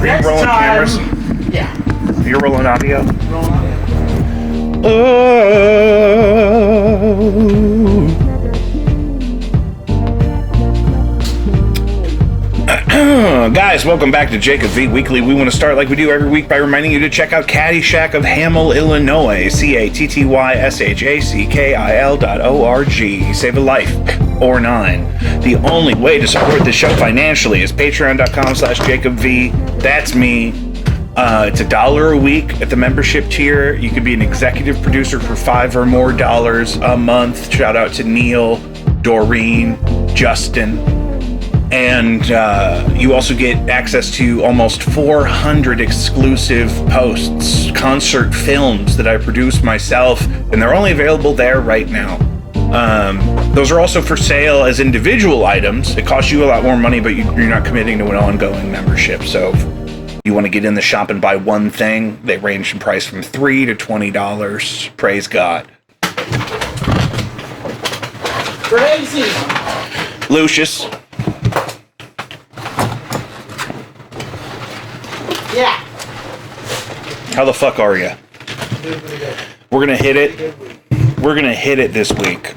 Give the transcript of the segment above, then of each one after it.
you rolling cameras? Yeah. You're rolling audio? Rolling audio. Guys, welcome back to Jacob V Weekly. We want to start like we do every week by reminding you to check out Caddyshack of Hamel, Illinois. CATTYSHACKIL.org. Save a life or 9. The only way to support the show financially is patreon.com/JacobV. That's me. It's $1 a week at the membership tier. You can be an executive producer for $5 or more a month. Shout out to Neill, Doreen, Justin. And you also get access to almost 400 exclusive posts, concert films that I produce myself, and they're only available there right now. Those are also for sale as individual items. It costs you a lot more money, but you're not committing to an ongoing membership. So if you want to get in the shop and buy one thing, they range in price from $3 to $20. Praise God. Crazy. Lucius. Yeah. How the fuck are you? We're gonna hit it. We're gonna hit it this week.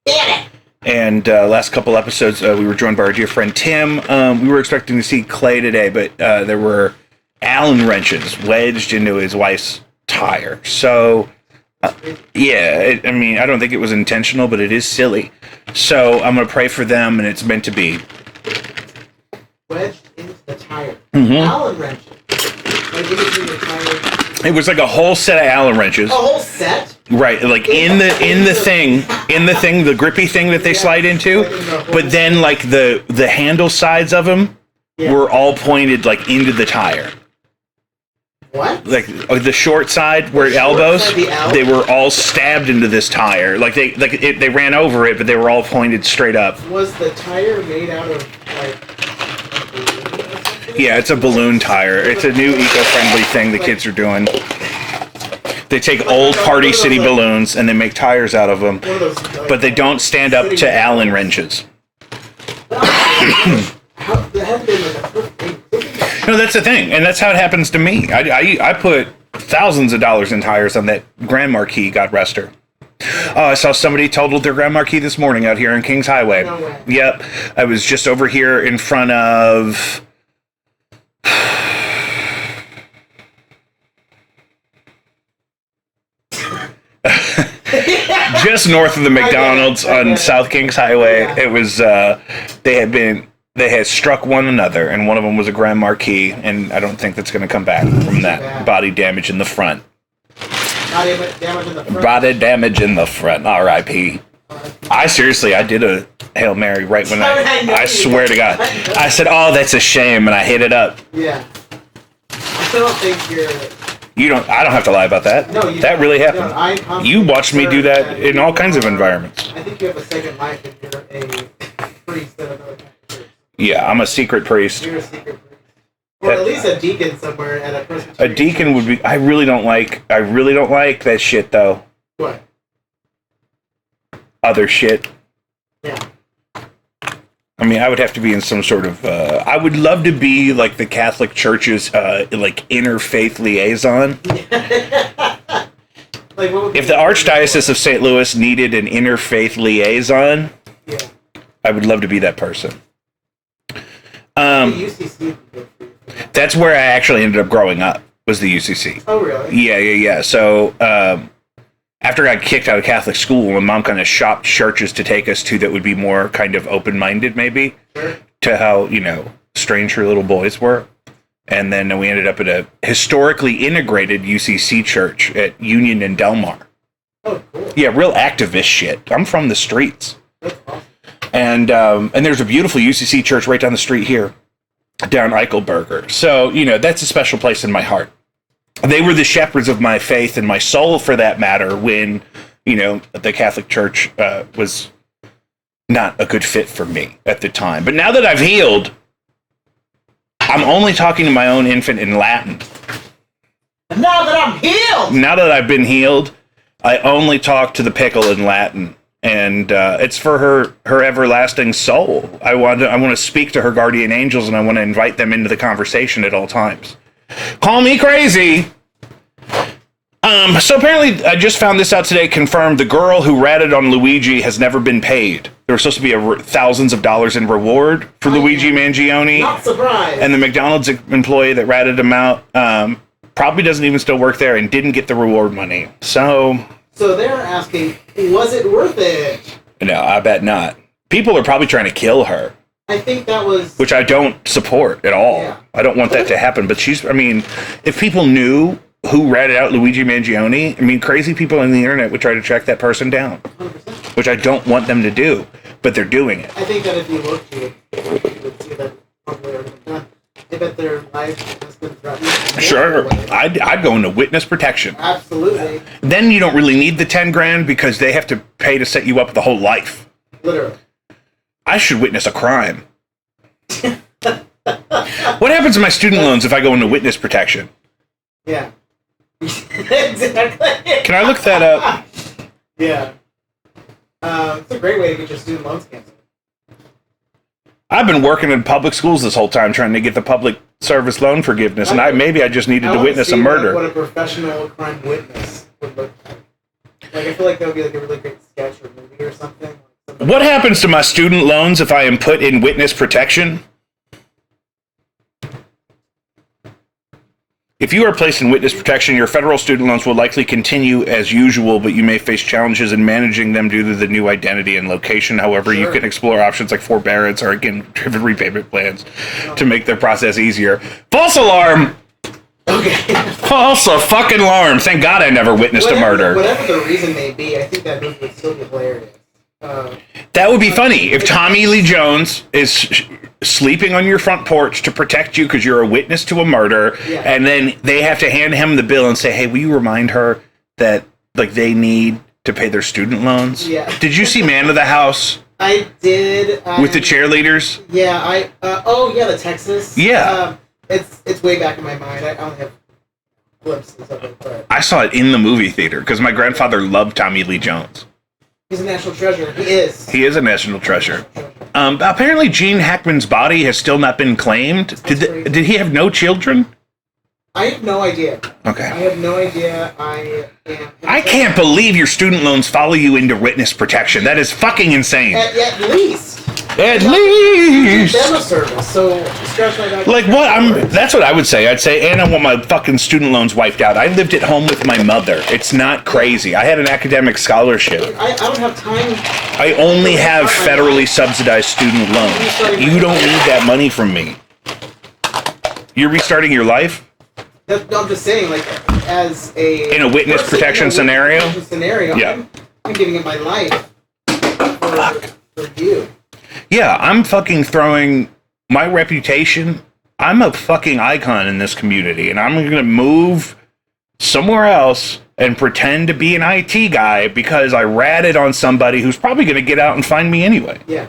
Hit it. And last couple episodes, we were joined by our dear friend Tim. We were expecting to see Clay today, but there were Allen wrenches wedged into his wife's tire. So, yeah, I mean, I don't think it was intentional, but it is silly. So I'm gonna pray for them, and it's meant to be. Wedged into the tire. Mm-hmm. Allen wrenches. Like into the tire. It was like a whole set of Allen wrenches. A whole set? Right, like in the thing, the grippy thing that they slide into, but then like the handle sides of them were all pointed like into the tire. What? Like the short side where it elbows, they were all stabbed into this tire. Like they ran over it, but they were all pointed straight up. Was the tire made out of like? Yeah, it's a balloon tire. It's a new eco-friendly thing the kids are doing. They take old Party City balloons and they make tires out of them, but they don't stand up to Allen wrenches. No, that's the thing, and that's how it happens to me. I put thousands of dollars in tires on that Grand Marquis, God rest her. Oh, I saw somebody totaled their Grand Marquis this morning out here on Kings Highway. No way. Yep, I was just over here in front of... just north of the McDonald's on South Kings Highway. Yeah. It was they had struck one another, and one of them was a Grand Marquis, and I don't think that's going to come back from that. Body damage in the front. Body damage in the front. Body damage in the front. R.I.P. I did a Hail Mary right when I swear to God. I said, "Oh, that's a shame," and I hit it up. Yeah. I don't think you're... I don't have to lie about that. No, that really happened. No, you watched me do that in all kinds of environments. I think you have a second life if you're a priest of another kind of church. Yeah, I'm a secret priest. You're a secret priest. Or at least a deacon somewhere at a Presbyterian. A deacon would be... I really don't like that shit, though. What? Other shit. Yeah. I mean, I would have to be in some sort of... I would love to be, like, the Catholic Church's, like, interfaith liaison. Like, what would if the Archdiocese of St. Louis needed an interfaith liaison, I would love to be that person. UCC. That's where I actually ended up growing up, was the UCC. Oh, really? Yeah. So, after I got kicked out of Catholic school, my mom kind of shopped churches to take us to that would be more kind of open-minded, maybe, to how, strange her little boys were. And then we ended up at a historically integrated UCC church at Union and Delmar. Oh, cool. Yeah, real activist shit. I'm from the streets. That's awesome. And there's a beautiful UCC church right down the street here, down Eichelberger. So, that's a special place in my heart. They were the shepherds of my faith and my soul, for that matter, when, the Catholic Church was not a good fit for me at the time. But now that I've healed, I'm only talking to my own infant in Latin. Now that I'm healed! Now that I've been healed, I only talk to the pickle in Latin. And it's for her everlasting soul. I want to speak to her guardian angels, and I want to invite them into the conversation at all times. Call me crazy. So apparently, I just found this out today, confirmed the girl who ratted on Luigi has never been paid. There was supposed to be thousands of dollars in reward for Luigi Mangione. Not surprised. And the McDonald's employee that ratted him out probably doesn't even still work there and didn't get the reward money. So they're asking, was it worth it? No, I bet not. People are probably trying to kill her. I think that was... Which I don't support at all. Yeah. I don't want that to happen. But if people knew who ratted out Luigi Mangione, crazy people on the internet would try to track that person down. 100%. Which I don't want them to do. But they're doing it. I think that if you looked, you would see that probably already been done. I bet their life has been threatened. Sure. I'd go into witness protection. Absolutely. Then you don't really need the 10 grand because they have to pay to set you up the whole life. Literally. I should witness a crime. What happens to my student loans if I go into witness protection? Yeah. Exactly. Can I look that up? Yeah. It's a great way to get your student loans canceled. I've been working in public schools this whole time trying to get the public service loan forgiveness, and maybe I just needed to witness a murder. What a professional crime witness would look like. I feel like that would be like a really great sketch or movie or something. What happens to my student loans if I am put in witness protection? If you are placed in witness protection, your federal student loans will likely continue as usual, but you may face challenges in managing them due to the new identity and location. However, you can explore options like forbearance or, again, driven repayment plans to make their process easier. False alarm! Okay. False fucking alarm! Thank God I never witnessed a murder. Whatever the reason may be, I think that movie would still be hilarious. That would be funny if Tommy Lee Jones is sleeping on your front porch to protect you because you're a witness to a murder, and then they have to hand him the bill and say, "Hey, will you remind her that they need to pay their student loans?" Yeah. Did you see Man of the House? I did. With the cheerleaders? Yeah. The Texas. Yeah. It's way back in my mind. I only have glimpses of it, but I saw it in the movie theater because my grandfather loved Tommy Lee Jones. He's a national treasure. He is. He is a national treasure. Apparently, Gene Hackman's body has still not been claimed. Did he have no children? I have no idea. Okay. I have no idea. I can't believe your student loans follow you into witness protection. That is fucking insane. At least. At least. Demo service. So scratch my back. Like what? That's what I would say. I'd say, and I want my fucking student loans wiped out. I lived at home with my mother. It's not crazy. I had an academic scholarship. I don't have time. I only have federally subsidized student loans. You don't need that money from me. You're restarting your life? No, I'm just saying, as in a witness protection scenario? Yeah. I'm giving it my life for you. Yeah, I'm fucking throwing my reputation. I'm a fucking icon in this community, and I'm going to move somewhere else and pretend to be an IT guy because I ratted on somebody who's probably going to get out and find me anyway. Yeah.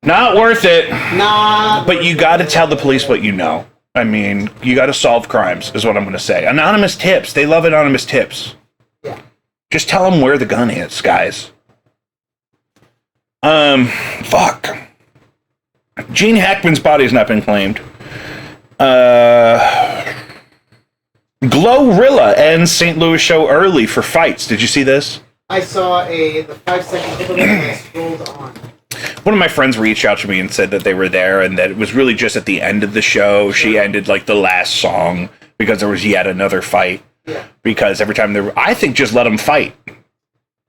Not worth it. Nah. But you got to tell the police what you know. You got to solve crimes, is what I'm going to say. Anonymous tips. They love anonymous tips. Yeah. Just tell them where the gun is, guys. Fuck. Gene Hackman's body has not been claimed. Glorilla ends St. Louis show early for fights. Did you see this? I saw the 5-second clip of it and I scrolled on. One of my friends reached out to me and said that they were there and that it was really just at the end of the show. She ended the last song because there was yet another fight. Yeah. Because every time I think just let them fight.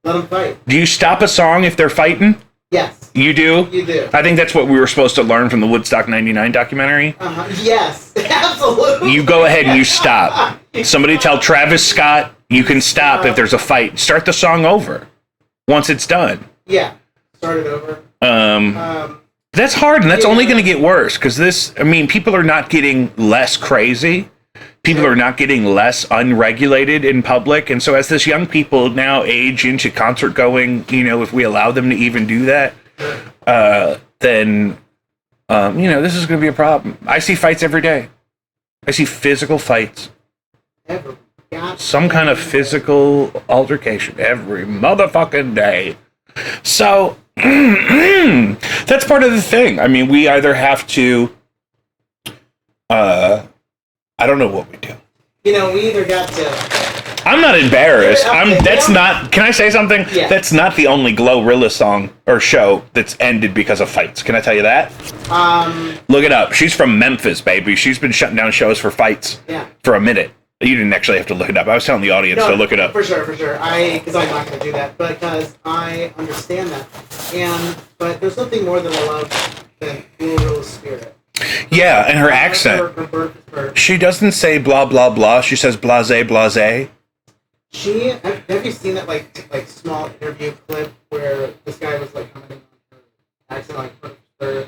Let them fight. Do you stop a song if they're fighting? Yes. You do? You do. I think that's what we were supposed to learn from the Woodstock 99 documentary. Yes. Absolutely. You go ahead and you stop. Somebody tell Travis Scott you can stop if there's a fight. Start the song over once it's done. Yeah. Start it over. That's hard, and that's only going to get worse because people are not getting less crazy. People are not getting less unregulated in public, and so as this young people now age into concert going, if we allow them to even do that, then this is going to be a problem. I see fights every day. I see physical fights some kind of physical altercation every motherfucking day. So that's part of the thing. I mean, we either have to I don't know what we do. You know, we either got to... I'm not embarrassed. That's not... Can I say something? Yeah. That's not the only Glorilla song or show that's ended because of fights. Can I tell you that? Look it up. She's from Memphis, baby. She's been shutting down shows for fights for a minute. You didn't actually have to look it up. I was telling the audience to look it up. For sure. Because I'm not going to do that. Because I understand that. But there's nothing more that I love than Glorilla's spirit. Yeah, and her accent. She doesn't say blah, blah, blah. She says blase, blase. Have you seen that like small interview clip where this guy was like commenting on her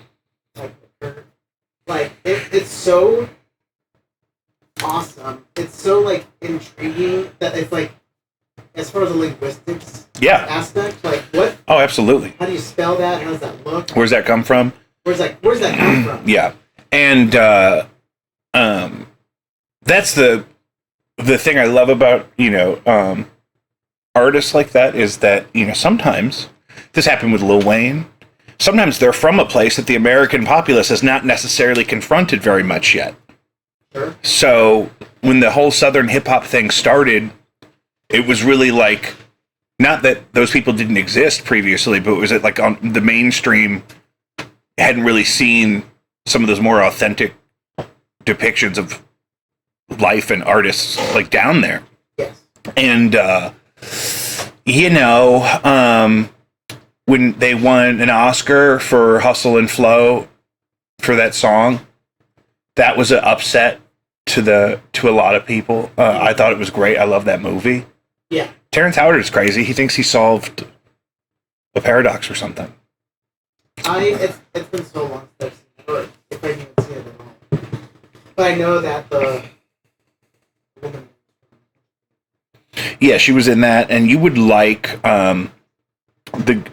accent, it's so awesome. It's so like intriguing that it's like, as far as the linguistics aspect, like what? Oh, absolutely. How do you spell that? How does that look? Where's that come from? Where's that come from? Yeah, and that's the thing I love about artists like that is that sometimes this happened with Lil Wayne. Sometimes they're from a place that the American populace has not necessarily confronted very much yet. Sure. So when the whole Southern hip hop thing started, it was really like, not that those people didn't exist previously, but it was like on the mainstream hadn't really seen some of those more authentic depictions of life and artists like down there. Yes. And when they won an Oscar for Hustle and Flow for that song, that was an upset to a lot of people. I thought it was great. I love that movie. Yeah. Terrence Howard is crazy. He thinks he solved a paradox or something. It's been so long since I've seen it, or if I even see it at all. But I know that the woman... Yeah, she was in that, and you would like the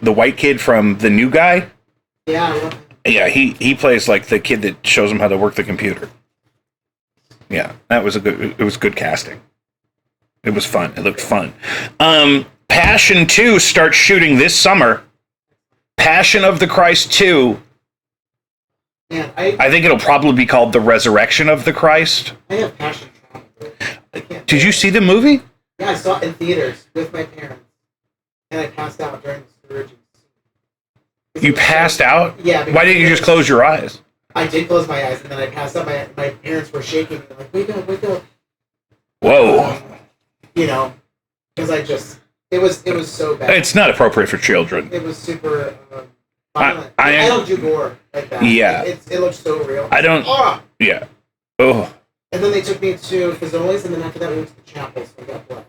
white kid from The New Guy. Yeah, I love him. Yeah, he plays like the kid that shows him how to work the computer. Yeah, it was good casting. It was fun. It looked fun. Passion 2 starts shooting this summer. Passion of the Christ 2. Man, I think it'll probably be called The Resurrection of the Christ. I have passion trauma. Did you see the movie? Yeah, I saw it in theaters with my parents, and I passed out during the scourging. You passed out? Yeah. Why didn't you just close your eyes? I did close my eyes, and then I passed out. My parents were shaking me, like, wake up, wake up. Whoa. Because it was so bad. It's not appropriate for children. It was super violent. I don't do gore like that. Yeah. It looks so real. I don't. Yeah. Oh. And then they took me to Fazoli's, and then after that we went to the chapel, so I got blessed.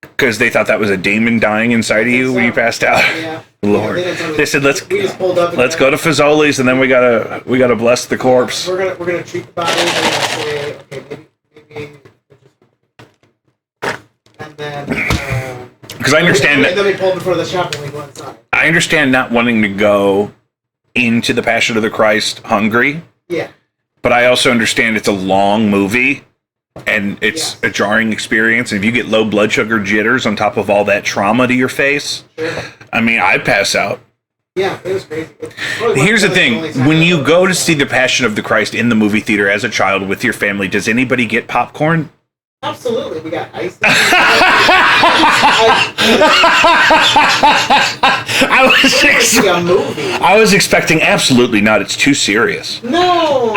Because they thought that was a demon dying inside of you when you passed out. Yeah. Lord. They said let's go to Fazoli's, and then we gotta bless the corpse. We're gonna treat the body. We're gonna say, okay, maybe. And then. Because I understand that. And then we pulled before the chapel and we go inside. I understand not wanting to go into the Passion of the Christ hungry. Yeah. But I also understand it's a long movie, and it's a jarring experience. And if you get low blood sugar jitters on top of all that trauma to your face, I mean, I'd pass out. Yeah, it was crazy. Here's the thing. When you go to see The Passion of the Christ in the movie theater as a child with your family, does anybody get popcorn? Absolutely. We got ice. I was expecting absolutely not. It's too serious. No,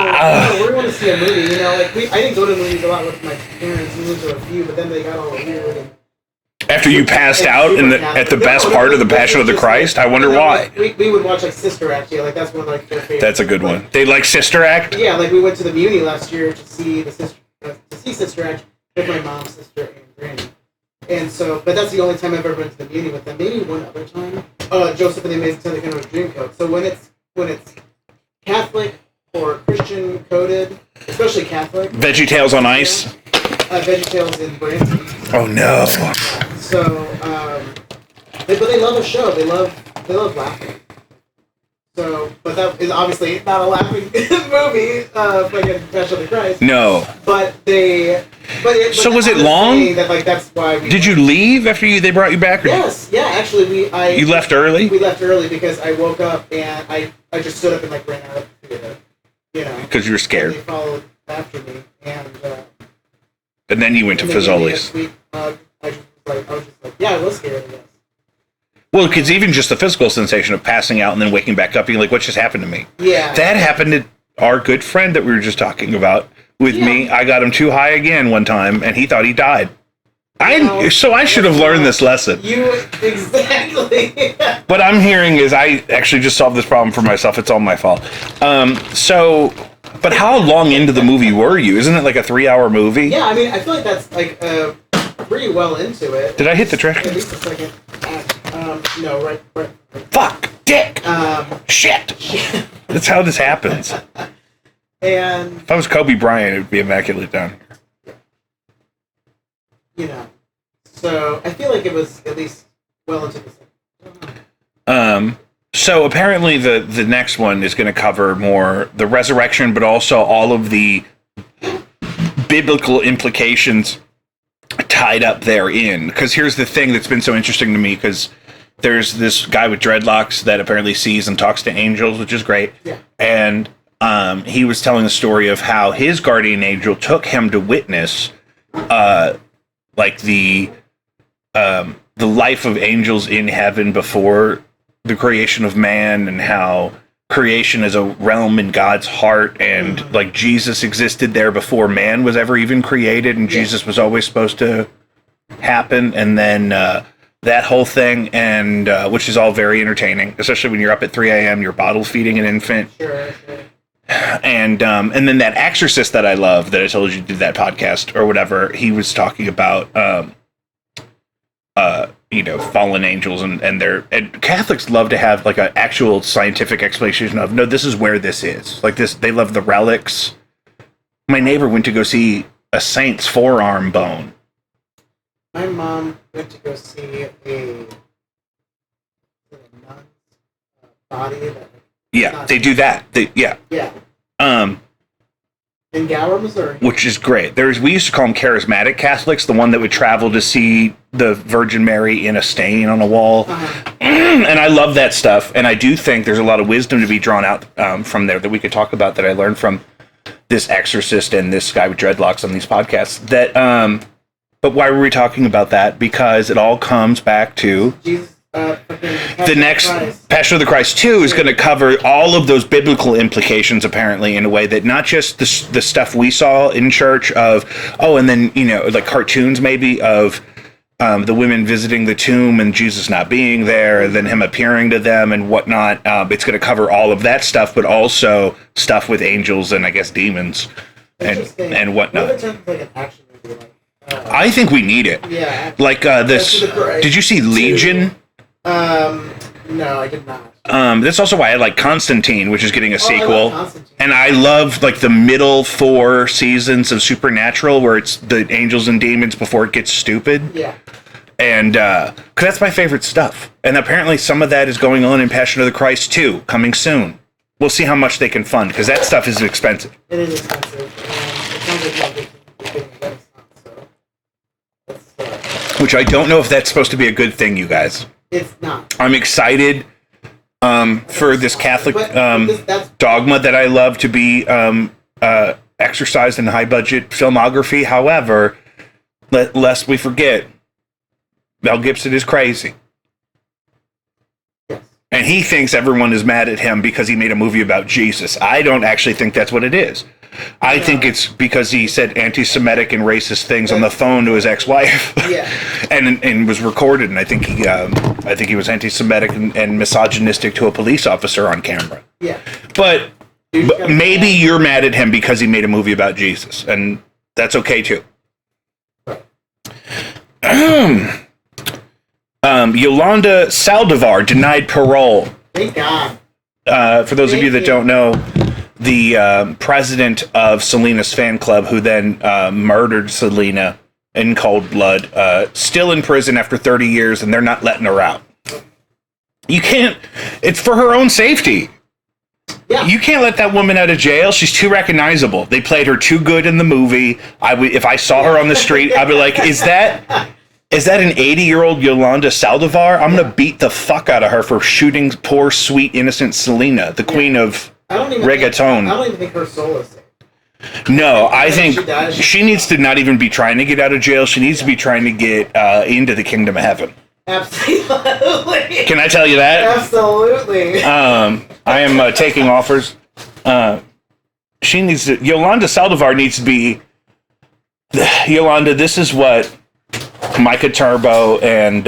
we're going to see a movie. I didn't go to movies a lot with my parents. We went to a few, but then they got all weird. And after you passed out at the best part of The Passion of the Christ, I wonder why. We would watch Sister Act. Yeah, that's one of their favorites. That's a good one. They like Sister Act. Yeah, we went to the Muni last year to see Sister Act with my mom, sister, and granny. And so, but that's the only time I've ever been to the Muni with them. Maybe one other time. Joseph and the Amazing Technicolor Dreamcoat. So when it's Catholic or Christian coded, especially Catholic. VeggieTales on Ice. VeggieTales in Branson. Oh no. So, but they love a show. They love laughing. So, but that is obviously not a laughing movie, like a Passion of the Christ. No. But they So was it long? That, like, that's why Did you leave after they brought you back? Or yes, yeah. Actually, you left early. We left early because I woke up and I just stood up and like ran out of the theater. You know, because you were scared. And they followed after me, and then you went to Fazoli's. I was just like, yeah, I was scared. I guess. Well, because even just the physical sensation of passing out and then waking back up, being like, what just happened to me? Yeah. That happened to our good friend that we were just talking about with me. I got him too high again one time, and he thought he died. So I should have learned this lesson. Exactly. What I'm hearing is I actually just solved this problem for myself. It's all my fault. But how long into the movie were you? Isn't it like a 3-hour movie? Yeah, I mean, I feel like that's like pretty well into it. Did I hit the trash? At least a second. No, right. Fuck! Dick! Shit! That's how this happens. And if I was Kobe Bryant, it would be immaculate down here. You know. So I feel like it was at least well into the second. So apparently the next one is going to cover more the resurrection, but also all of the biblical implications tied up therein. Because here's the thing that's been so interesting to me, because there's this guy with dreadlocks that apparently sees and talks to angels, which is great. Yeah. And he was telling the story of how his guardian angel took him to witness like the life of angels in heaven before the creation of man, and how creation is a realm in God's heart, and like Jesus existed there before man was ever even created, and Jesus was always supposed to happen, and then that whole thing, and which is all very entertaining, especially when you're up at 3 a.m. you're bottle feeding an infant. Sure. And then that exorcist that I love, that I told you did that podcast or whatever, he was talking about fallen angels, and Catholics love to have like an actual scientific explanation of, no, this is where this is. Like this, they love the relics. My neighbor went to go see a saint's forearm bone. My mom went to go see a nun's body. Yeah, they do that. Yeah. In Gower, Missouri. Which is great. We used to call them charismatic Catholics, the one that would travel to see the Virgin Mary in a stain on a wall. And I love that stuff. And I do think there's a lot of wisdom to be drawn out from there that we could talk about, that I learned from this exorcist and this guy with dreadlocks on these podcasts. But why were we talking about that? Because it all comes back to Jesus. The next Passion of the Christ 2 is going to cover all of those biblical implications, apparently, in a way that not just the stuff we saw in church of, and then, like cartoons maybe of the women visiting the tomb and Jesus not being there, and then him appearing to them and whatnot. It's going to cover all of that stuff, but also stuff with angels and I guess demons and whatnot. I think we need it. Yeah. Like this. Did you see Legion? No, I did not. That's also why I like Constantine, which is getting a sequel. And I love like the middle 4 seasons of Supernatural, where it's the angels and demons before it gets stupid. Yeah. And cause that's my favorite stuff. And apparently some of that is going on in Passion of the Christ 2, coming soon. We'll see how much they can fund, because that stuff is expensive. It is expensive. It sounds like y'all getting Renaissance, which I don't know if that's supposed to be a good thing, you guys. It's not. I'm excited for this Catholic dogma that I love to be exercised in high-budget filmography. However, lest we forget, Mel Gibson is crazy. Yes. And he thinks everyone is mad at him because he made a movie about Jesus. I don't actually think that's what it is. I think it's because he said anti-Semitic and racist things on the phone to his ex-wife. Yeah. and was recorded, and I think he was anti-Semitic and misogynistic to a police officer on camera. Yeah. But maybe you're mad at him because he made a movie about Jesus, and that's okay too. Yolanda Saldivar denied parole. Thank God. For those of you that don't know, the president of Selena's fan club, who then murdered Selena in cold blood, still in prison after 30 years, and they're not letting her out. You can't. It's for her own safety. Yeah. You can't let that woman out of jail. She's too recognizable. They played her too good in the movie. If I saw her on the street, I'd be like, is that an 80-year-old Yolanda Saldivar? I'm going to beat the fuck out of her for shooting poor, sweet, innocent Selena, the queen of reggaeton. I don't even think her soul is safe. No, I think she needs to not even be trying to get out of jail. She needs to be trying to get into the kingdom of heaven. Absolutely. Can I tell you that? Absolutely. I am taking offers. She needs to. Yolanda Saldivar needs to be. Yolanda, this is what Micah Turbo and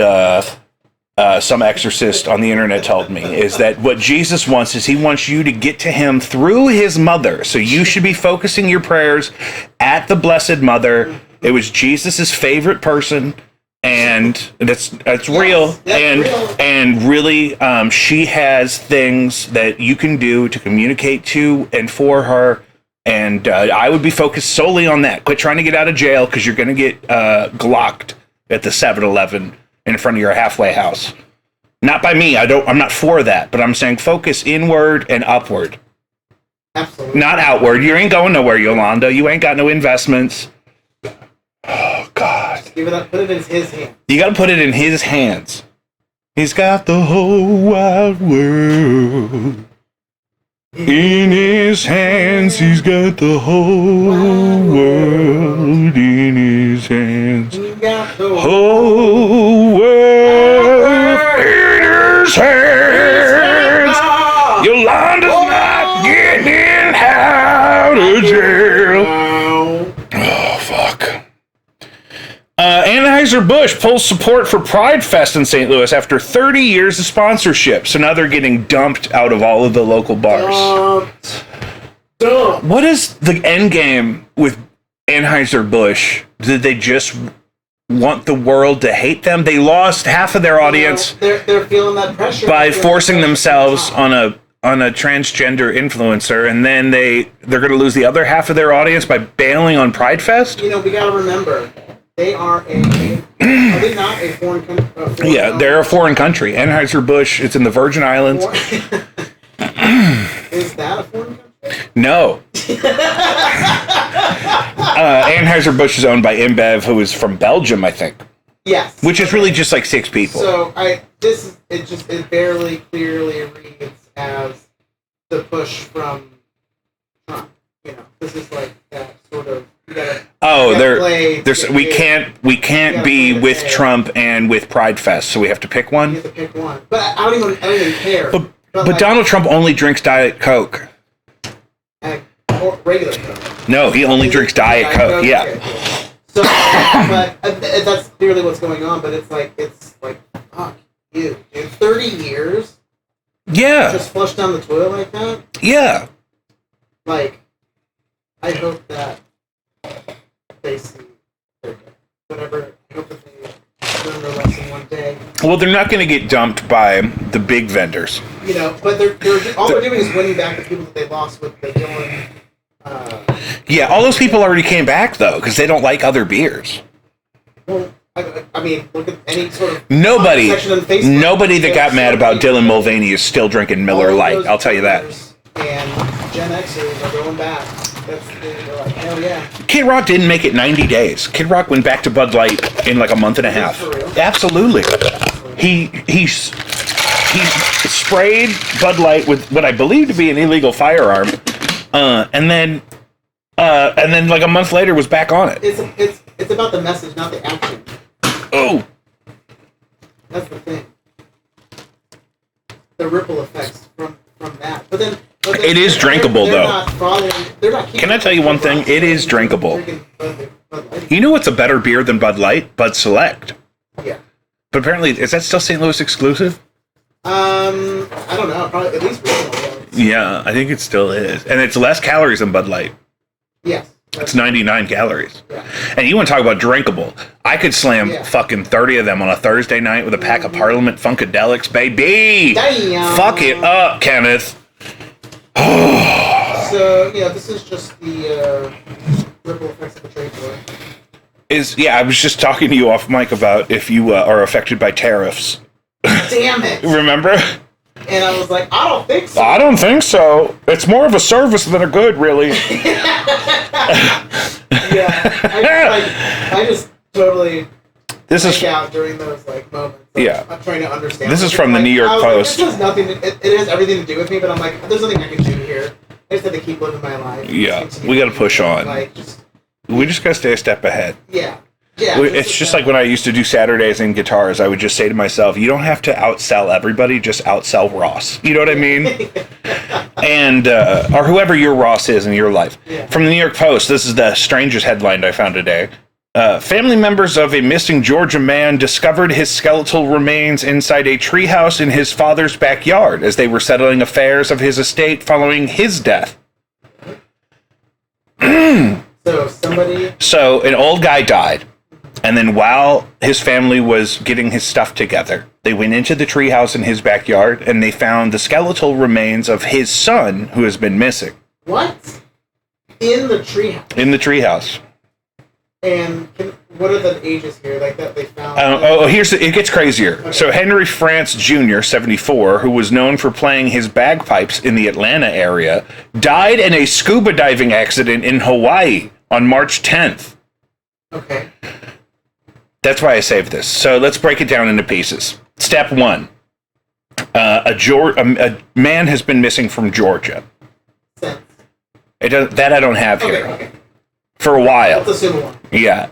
some exorcist on the internet told me, is that what Jesus wants is he wants you to get to him through his mother. So you should be focusing your prayers at the Blessed Mother. It was Jesus's favorite person. And that's real. And really, she has things that you can do to communicate to and for her. And I would be focused solely on that. Quit trying to get out of jail because you're going to get glocked at the 7-Eleven in front of your halfway house. Not by me. I'm not for that. But I'm saying focus inward and upward. Absolutely. Not outward. You ain't going nowhere, Yolanda. You ain't got no investments. Oh, God. Give it up. Put it in his hands. You got to put it in his hands. He's got the whole wide world in his hands. He's got the whole world in his hands. He got the Whole world in his hands. Yolanda's not getting out of jail. Oh, fuck. Anheuser-Busch pulls support for Pride Fest in St. Louis after 30 years of sponsorship. So now they're getting dumped out of all of the local bars. Dumped. What is the end game with Anheuser-Busch? Did they just want the world to hate them? They lost half of their audience They're feeling that pressure by forcing themselves on a transgender influencer, and then they're going to lose the other half of their audience by bailing on Pride Fest? You know, we got to remember, they are are they not a foreign country? Yeah, they're a foreign country. Anheuser-Busch, it's in the Virgin Islands. Is that a foreign country? No. Anheuser-Busch is owned by InBev, who is from Belgium, I think. Yes. Which is really just like 6 people. So it barely clearly reads as the push from Trump. You know, this is like that sort of. We can't be with Trump and with Pride Fest, so we have to pick one. You have to pick one, but I don't even care. But like, Donald Trump only drinks Diet Coke. Or regular Coke. No, he only drinks Diet Coke. Yeah. Okay. So, but that's clearly what's going on. But it's like fuck you, dude. 30 years. Yeah. Just flushed down the toilet like that. Yeah. Like, I hope that they see whatever. I hope that they learn their lesson one day. Well, they're not going to get dumped by the big vendors. You know, but they're doing is winning back the people that they lost with the Dylan. Yeah, all those people already came back though because they don't like other beers. Well, I mean, look at any sort of nobody section on Facebook. Nobody that got mad about Dylan Mulvaney is still drinking Miller Lite. I'll tell you that. And Gen Xers are going back. They're like, hell yeah. Kid Rock didn't make it 90 days. Kid Rock went back to Bud Light in like a month and a half. For real? Absolutely. He sprayed Bud Light with what I believe to be an illegal firearm, and then like a month later was back on it. It's about the message, not the action. Oh, that's the thing. The ripple effects from that, but then it is drinkable though. They're not Can I tell you one thing? It is drinkable. You know what's a better beer than Bud Light? Bud Select. Yeah. But apparently, is that still St. Louis exclusive? I don't know. Probably at least regional. Yeah, I think it still is, and it's less calories than Bud Light. Yes. It's 99 calories. Yeah. And you want to talk about drinkable. I could slam fucking 30 of them on a Thursday night with a pack of Parliament Funkadelics, baby! Damn. Fuck it up, Kenneth. So, yeah, this is just the ripple effects of the trade war. I was just talking to you off mic about if you are affected by tariffs. Damn it! Remember? And I was like, I don't think so. I don't think so. It's more of a service than a good, really. I just totally this is out during those like moments. I'm trying to understand. This is from the New York Post. This has nothing. It has everything to do with me, but I'm like, there's nothing I can do here. I just have to keep living my life. Yeah, we got to push on. We just got to stay a step ahead. Yeah. It's just like when I used to do Saturdays and guitars, I would just say to myself, you don't have to outsell everybody, just outsell Ross. You know what I mean? And, or whoever your Ross is in your life. Yeah. From the New York Post, this is the strangest headline I found today. Family members of a missing Georgia man discovered his skeletal remains inside a treehouse in his father's backyard as they were settling affairs of his estate following his death. So an old guy died. And then while his family was getting his stuff together, they went into the treehouse in his backyard and they found the skeletal remains of his son who has been missing. What? In the treehouse? In the treehouse. And what are the ages here? Like that they found? It gets crazier. Okay. So Henry France Jr., 74, who was known for playing his bagpipes in the Atlanta area, died in a scuba diving accident in Hawaii on March 10th. Okay. That's why I saved this. So let's break it down into pieces. Step 1. A man has been missing from Georgia. Sense. That I don't have here. Okay. For a while. Let's assume one. Yeah.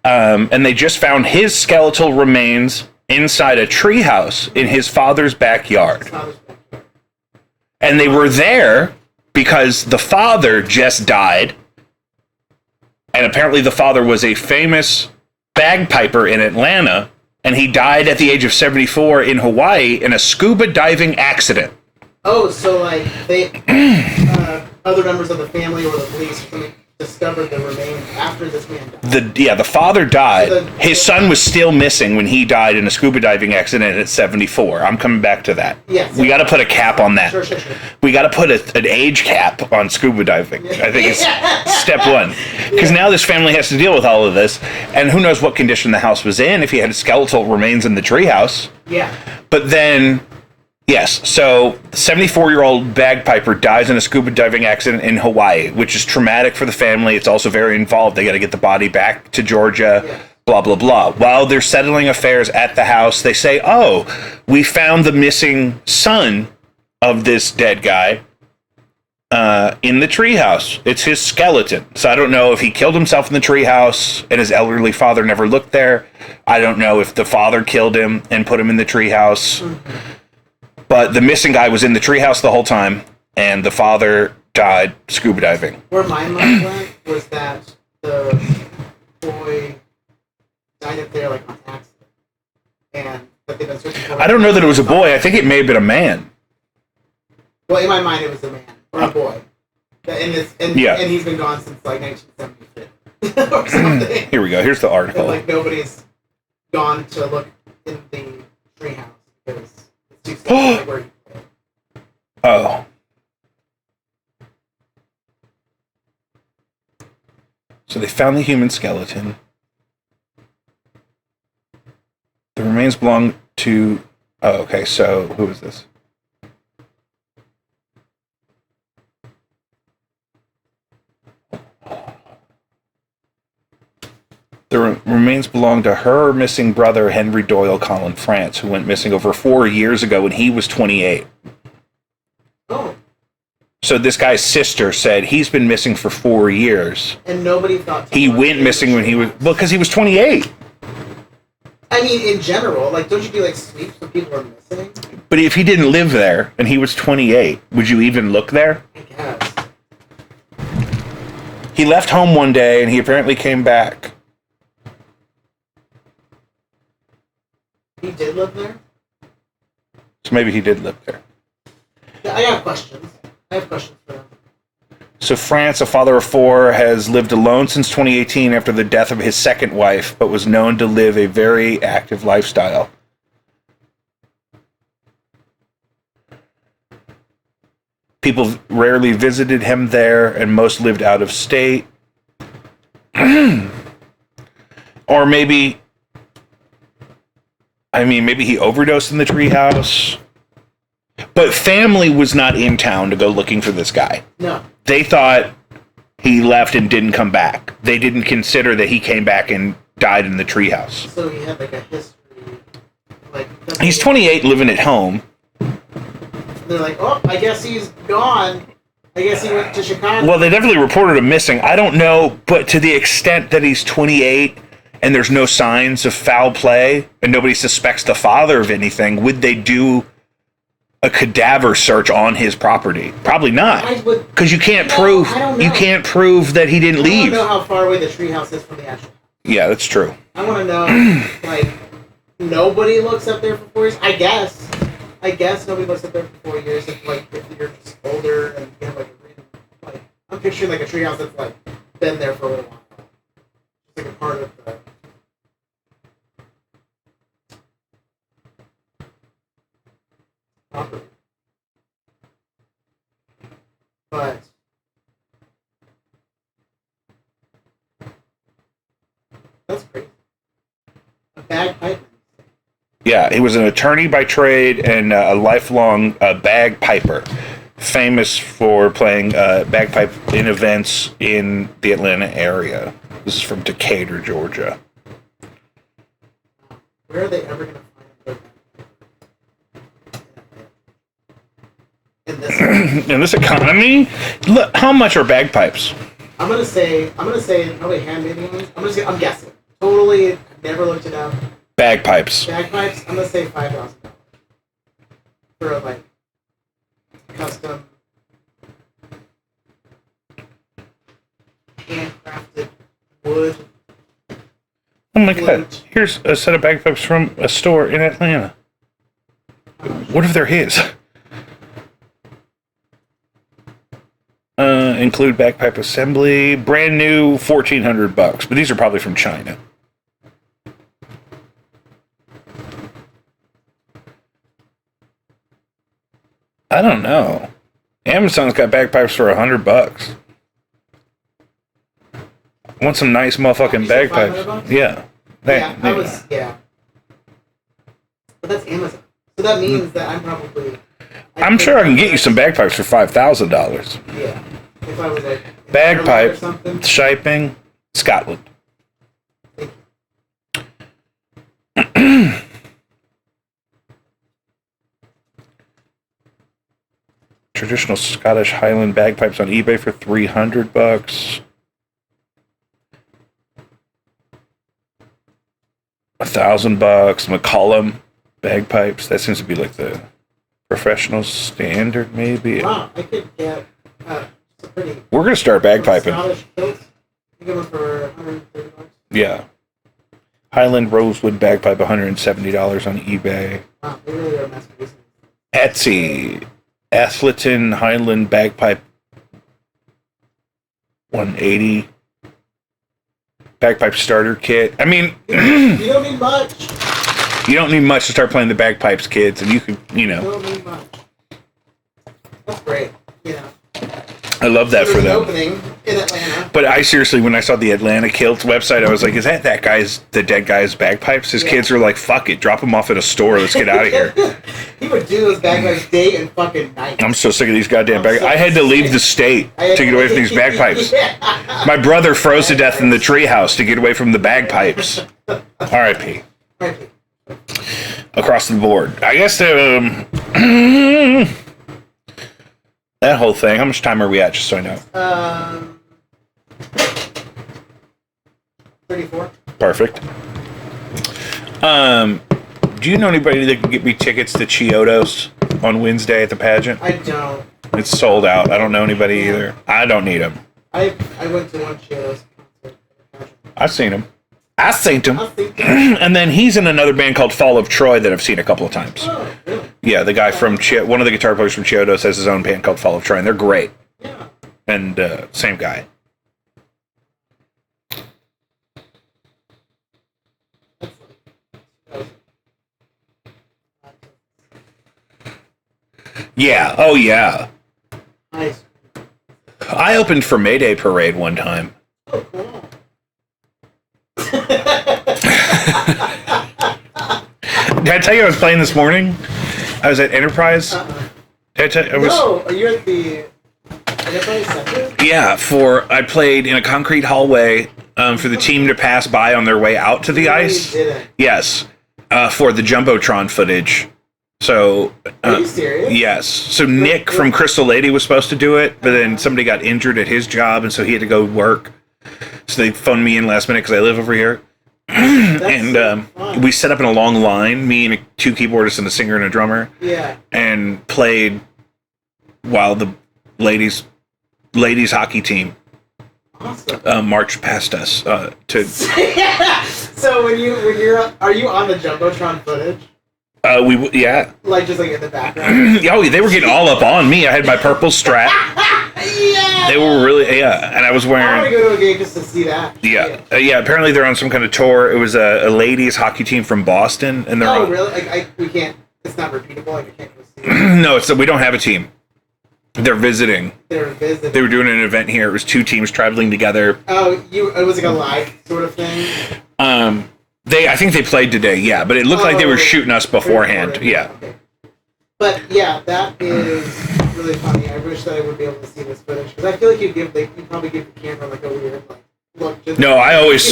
And they just found his skeletal remains inside a treehouse in his father's backyard. And they were there because the father just died. And apparently the father was a famous bagpiper in Atlanta, and he died at the age of 74 in Hawaii in a scuba diving accident. Oh, so like they, other members of the family or the police discovered the remains after this man died. The father died. His son was still missing when he died in a scuba diving accident at 74. I'm coming back to that. Yes. We got to put a cap on that. Sure. We got to put an age cap on scuba diving. I think it's step 1. Because now this family has to deal with all of this, and who knows what condition the house was in if he had skeletal remains in the treehouse. Yeah. But then, yes, so 74-year-old bagpiper dies in a scuba diving accident in Hawaii, which is traumatic for the family. It's also very involved. They got to get the body back to Georgia, blah, blah, blah. While they're settling affairs at the house, they say, oh, we found the missing son of this dead guy in the treehouse. It's his skeleton. So I don't know if he killed himself in the treehouse and his elderly father never looked there. I don't know if the father killed him and put him in the treehouse. Mm-hmm. But the missing guy was in the treehouse the whole time, and the father died scuba diving. Where my mind went was that the boy died up there like on accident, and that they've been searching for. I don't know that it was a boy. I think it may have been a man. Well, in my mind, it was a man or a boy, and he's been gone since like 1973 or something. Here we go. Here's the article. And, like nobody's gone to look in the treehouse because. Oh. So they found the human skeleton. The remains belong to... Oh, okay, so who is this? The remains belong to her missing brother, Henry Doyle Colin France, who went missing over 4 years ago when he was 28. Oh. So this guy's sister said he's been missing for 4 years. And nobody thought... He went missing when he was... Well, because he was 28. I mean, in general, like, don't you do, like, sweeps when people are missing? But if he didn't live there and he was 28, would you even look there? I guess. He left home one day and he apparently came back. He did live there? So maybe he did live there. Yeah, I have questions. For him. So France, a father of 4, has lived alone since 2018 after the death of his second wife, but was known to live a very active lifestyle. People rarely visited him there, and most lived out of state. Or maybe... maybe he overdosed in the treehouse. But family was not in town to go looking for this guy. No. They thought he left and didn't come back. They didn't consider that he came back and died in the treehouse. So he had like a history. Like he's 28, living at home. They're like, oh, I guess he's gone. I guess he went to Chicago. Well, they definitely reported him missing. I don't know, but to the extent that he's 28 and there's no signs of foul play and nobody suspects the father of anything, would they do a cadaver search on his property? Probably not, because you can't prove that he didn't leave. I don't know how far away the treehouse is from the actual. Yeah, that's true. I want to know, like, nobody looks up there for 4 years. I guess nobody looks up there for 4 years. If you're just older and you have like a reason, like I'm picturing like a treehouse that's like been there for a little while. It's like a part of the. Property. But that's crazy. A bagpipe. Yeah, he was an attorney by trade and a lifelong bagpiper, famous for playing bagpipe in events in the Atlanta area. This is from Decatur, Georgia. Where are they ever going to find their in this economy? Look, how much are bagpipes? I'm gonna say probably handmade ones. I'm guessing. Totally, never looked it up. Bagpipes. I'm gonna say $5,000 for like custom handcrafted wood. Oh my god! Here's a set of bagpipes from a store in Atlanta. What if they're his? Include bagpipe assembly, brand new, $1,400, but these are probably from China. I don't know. Amazon's got bagpipes for $100. I want some nice motherfucking bagpipes. Yeah. Yeah. But that's Amazon. So that means that I'm sure I can get you some bagpipes for $5,000. Yeah. If I was like bagpipe, shiping, Scotland. Traditional Scottish Highland bagpipes on eBay for $300. $1,000. McCollum bagpipes. That seems to be like the professional standard, maybe. Wow, I could get We're gonna start bagpiping. Scottish kilts. You get one for $130. Yeah. Highland rosewood bagpipe, $170 on eBay. Wow, they really are mass producing. Etsy. Athleton Highland bagpipe, $180. Bagpipe starter kit. I mean, you don't need much. You don't need much to start playing the bagpipes, kids, and you can, You don't need much. That's great. I love that for them. Opening in Atlanta. But I seriously, when I saw the Atlanta Kilts website, I was like, is that the dead guy's bagpipes? His kids are like, fuck it, drop them off at a store, let's get out of here. He would do those bagpipes day and fucking night. I'm so sick of these goddamn bagpipes. I had to leave the state to get away from these bagpipes. My brother froze to death in the treehouse to get away from the bagpipes. R.I.P. Across the board. I guess that whole thing. How much time are we at, just so I know? 34. Perfect. Do you know anybody that can get me tickets to Chiodos on Wednesday at the pageant? I don't. It's sold out. I don't know anybody either. I don't need them. I went to one Chiodos concert. I've seen him. And then he's in another band called Fall of Troy that I've seen a couple of times. Oh, really? Yeah, the guy from one of the guitar players from Chiodos has his own band called Fall of Troy, and they're great. Yeah. And same guy. Yeah. Oh, yeah. Nice. I opened for Mayday Parade one time. Oh, cool. Did I tell you I was playing this morning? I was at Enterprise. No, you're at the Enterprise Center? Yeah, I played in a concrete hallway for the team to pass by on their way out to the ice. You didn't. Yes, for the Jumbotron footage. So, are you serious? Yes. So Nick from Crystal Lady was supposed to do it, but then somebody got injured at his job, and so he had to go work. So they phoned me in last minute because I live over here. And we set up in a long line, me and two keyboardists and a singer and a drummer. Yeah. And played while the ladies hockey team marched past us to. So are you on the Jumbotron footage? Yeah. Like just like in the background. Oh, they were getting all up on me. I had my purple strap. Yeah. They were really and I was wearing. I want to go to a game just to see that. Yeah, yeah. Apparently they're on some kind of tour. It was a ladies hockey team from Boston, and they're. Oh, really? Like we can't. It's not repeatable. Like I can't go see it. No, we don't have a team. They're visiting. They were doing an event here. It was two teams traveling together. Oh, it was like a live sort of thing. I think they played today. Yeah, but it looked like they were shooting us beforehand. Yeah. Okay. But yeah, that is really funny. I wish that I would be able to see this footage because I feel like you'd probably give the camera like a weird look. No, I always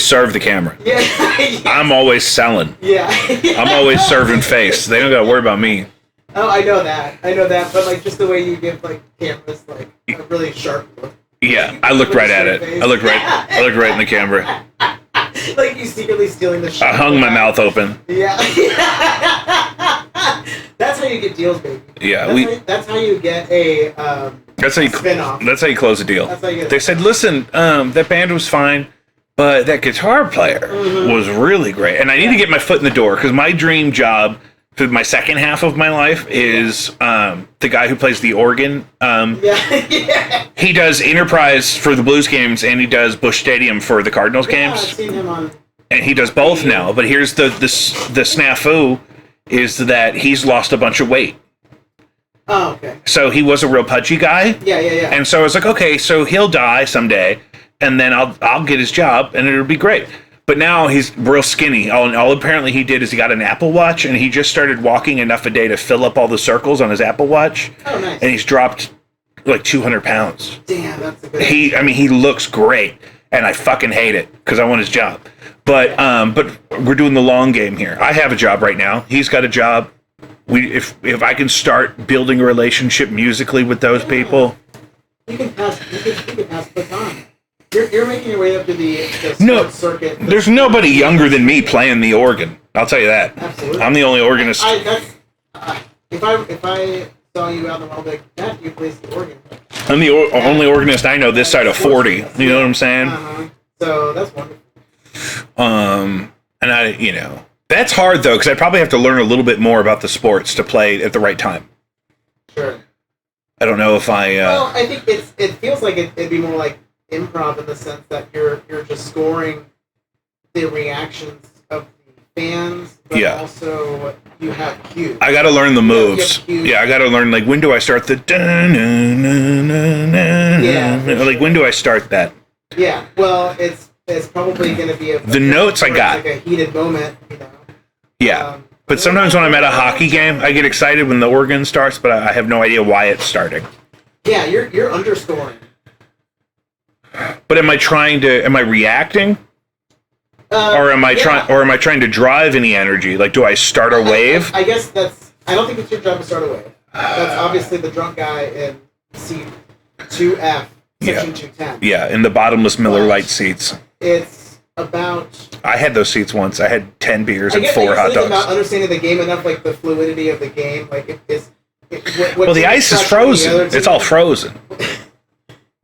serve the camera. Yeah. I'm always selling. Yeah. I'm always serving face. They don't gotta worry about me. Oh, I know that. But like just the way you give like cameras like a really sharp look. Yeah, I looked right at it. I looked right in the camera. Like you secretly stealing the shot. I hung my mouth open. Yeah. That's how you get deals, baby. Yeah, that's how you get a spin-off. That's how you close a deal. That's how you get they said, listen, that band was fine, but that guitar player was really great. And I need to get my foot in the door because my dream job for my second half of my life is the guy who plays the organ. He does Enterprise for the Blues games, and he does Busch Stadium for the Cardinals games. I've seen him on. And he does both now. But here's the snafu is that he's lost a bunch of weight. Oh, okay. So he was a real pudgy guy. Yeah. And so I was like, okay, so he'll die someday, and then I'll get his job, and it'll be great. But now he's real skinny. All apparently he did is he got an Apple Watch, and he just started walking enough a day to fill up all the circles on his Apple Watch. Oh, nice. And he's dropped like 200 pounds. Damn, that's a good. He looks great, and I fucking hate it because I want his job. But we're doing the long game here. I have a job right now. He's got a job. If I can start building a relationship musically with those people, you can pass the time. You're making your way up to the circuit. There's nobody younger than me playing the organ. I'll tell you that. Absolutely. I'm the only organist. If I saw you out in the world like that, you play the organ. I'm the only organist I know this side of 40. You know what I'm saying? So that's wonderful. And that's hard though, because I probably have to learn a little bit more about the sports to play at the right time. Sure. I don't know if I. Well, I think it feels like it'd be more like improv in the sense that you're just scoring the reactions of the fans, but also you have cues. I got to learn the moves. Yeah, I got to learn when do I start the like when do I start that? Yeah, well, it's probably going to be the notes I got. Like a heated moment, Yeah. But sometimes when I'm at a hockey game, I get excited when the organ starts, but I have no idea why it's starting. Yeah, you're underscoring. But am I reacting? Or am I trying to drive any energy? Like, do I start a wave? I guess I don't think it's your job to start a wave. That's obviously the drunk guy in seat 2F, section 210. Yeah, in the bottomless Miller Lite seats. It's about... I had those seats once. I had 10 beers and 4 hot dogs. It's about understanding the game enough, like the fluidity of the game. Like, well, the ice is frozen. It's all frozen.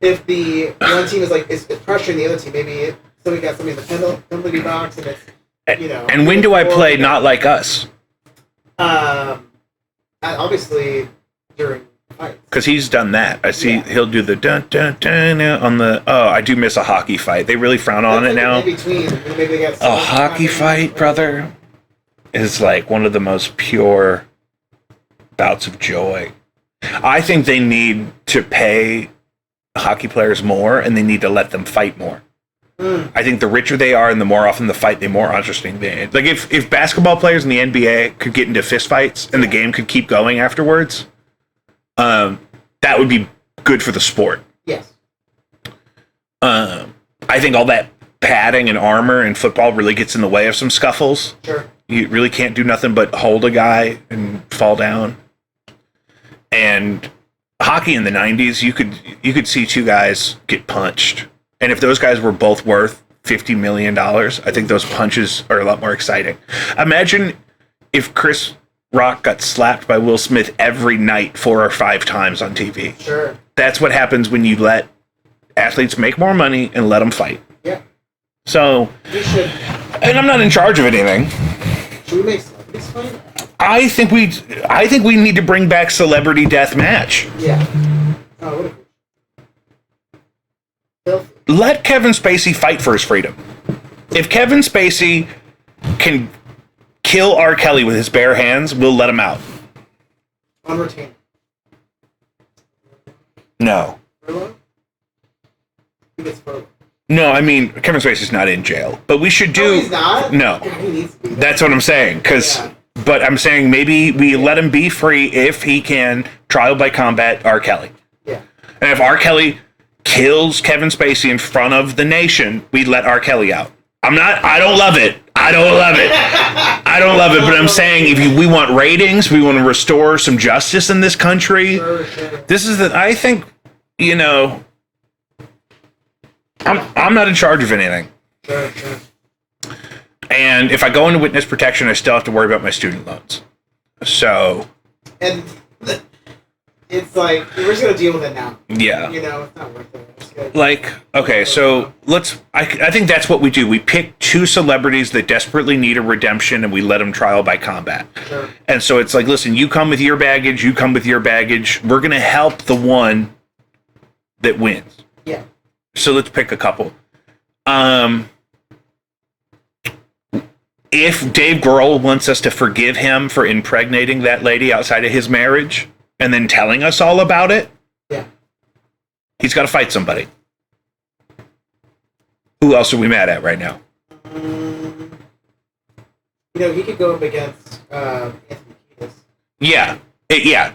If the one team is pressuring the other team, maybe somebody got somebody in the penalty box, and it's And when do I play not like us? Obviously during fights. Because he's done that. I see he'll do the dun dun dun on the. Oh, I do miss a hockey fight. They really frown on it now. In between, maybe they got a hockey fight, brother, is like one of the most pure bouts of joy. I think they need to pay hockey players more, and they need to let them fight more. I think the richer they are and the more often the fight, the more interesting they are. Like if basketball players in the NBA could get into fist fights and the game could keep going afterwards, that would be good for the sport. Yes. I think all that padding and armor in football really gets in the way of some scuffles. Sure. You really can't do nothing but hold a guy and fall down. And hockey in the 90s, you could see two guys get punched. And if those guys were both worth $50 million, I think those punches are a lot more exciting. Imagine if Chris Rock got slapped by Will Smith every night 4 or 5 times on TV. Sure. That's what happens when you let athletes make more money and let them fight. Yeah. So, We should. and I'm not in charge of anything. Should we make celebrities fight? I think we need to bring back celebrity death match. Yeah. Oh, what a filthy. Let Kevin Spacey fight for his freedom. If Kevin Spacey can kill R. Kelly with his bare hands, we'll let him out. On retainer. No. Furlough? He gets furloughed. No, I mean, Kevin Spacey's not in jail. But we should do... No, he's not? No. God, he needs to be. That's what I'm saying. Yeah. But I'm saying maybe we let him be free if he can trial by combat R. Kelly. Yeah. And if R. Kelly kills Kevin Spacey in front of the nation, we let R. Kelly out. I don't love it. I don't love it, but I'm saying we want ratings, we want to restore some justice in this country. Sure. This is I think, I'm not in charge of anything. Sure. And if I go into witness protection, I still have to worry about my student loans. So. And it's like, we're just going to deal with it now. Yeah. It's not worth it. Okay, so I think that's what we do. We pick 2 celebrities that desperately need a redemption and we let them trial by combat. Sure. And so it's like, listen, you come with your baggage, you come with your baggage. We're going to help the one that wins. Yeah. So let's pick a couple. If Dave Grohl wants us to forgive him for impregnating that lady outside of his marriage and then telling us all about it, yeah, he's got to fight somebody. Who else are we mad at right now? He could go up against Anthony Kiedis. Yeah.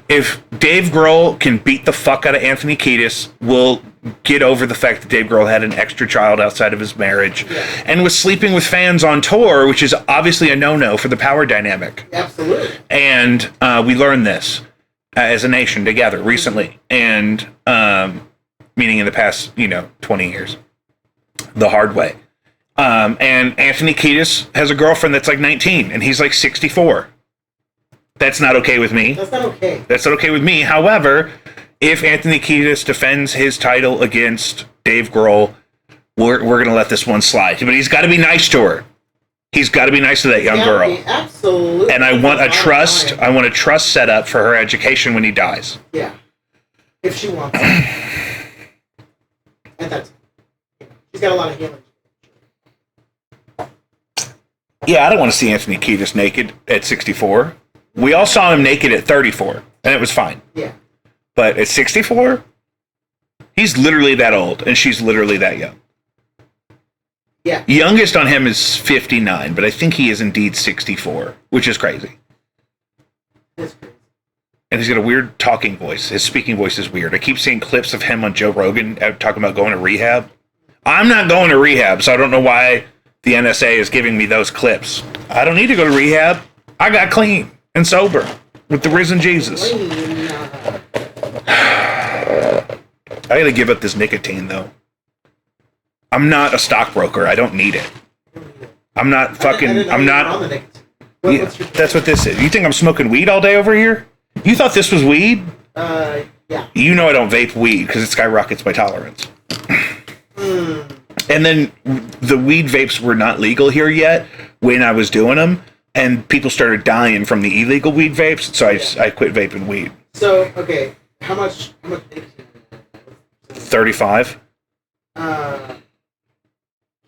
If Dave Grohl can beat the fuck out of Anthony Kiedis, we'll get over the fact that Dave Grohl had an extra child outside of his marriage and was sleeping with fans on tour, which is obviously a no-no for the power dynamic. Absolutely. And we learned this as a nation together recently, and meaning in the past, 20 years, the hard way. And Anthony Kiedis has a girlfriend that's like 19, and he's like 64. That's not okay with me. That's not okay. That's not okay with me. However, if Anthony Kiedis defends his title against Dave Grohl, we're going to let this one slide. But he's got to be nice to her. He's got to be nice to that young girl. Absolutely. And I want a trust set up for her education when he dies. Yeah. If she wants it. And that's... She's got a lot of healing. Yeah, I don't want to see Anthony Kiedis naked at 64. We all saw him naked at 34, and it was fine. Yeah. But at 64, he's literally that old, and she's literally that young. Yeah. Youngest on him is 59, but I think he is indeed 64, which is crazy. That's crazy. And he's got a weird talking voice. His speaking voice is weird. I keep seeing clips of him on Joe Rogan talking about going to rehab. I'm not going to rehab, so I don't know why the NSA is giving me those clips. I don't need to go to rehab. I got clean and sober with the risen Jesus. I gotta give up this nicotine, though. I'm not a stockbroker. I don't need it. I'm not fucking... I'm not... Yeah, that's what this is. You think I'm smoking weed all day over here? You thought this was weed? Yeah. You know I don't vape weed because it skyrockets my tolerance. And then the weed vapes were not legal here yet when I was doing them, and people started dying from the illegal weed vapes, so I quit vaping weed. So, okay, how much nicotine? 35. Can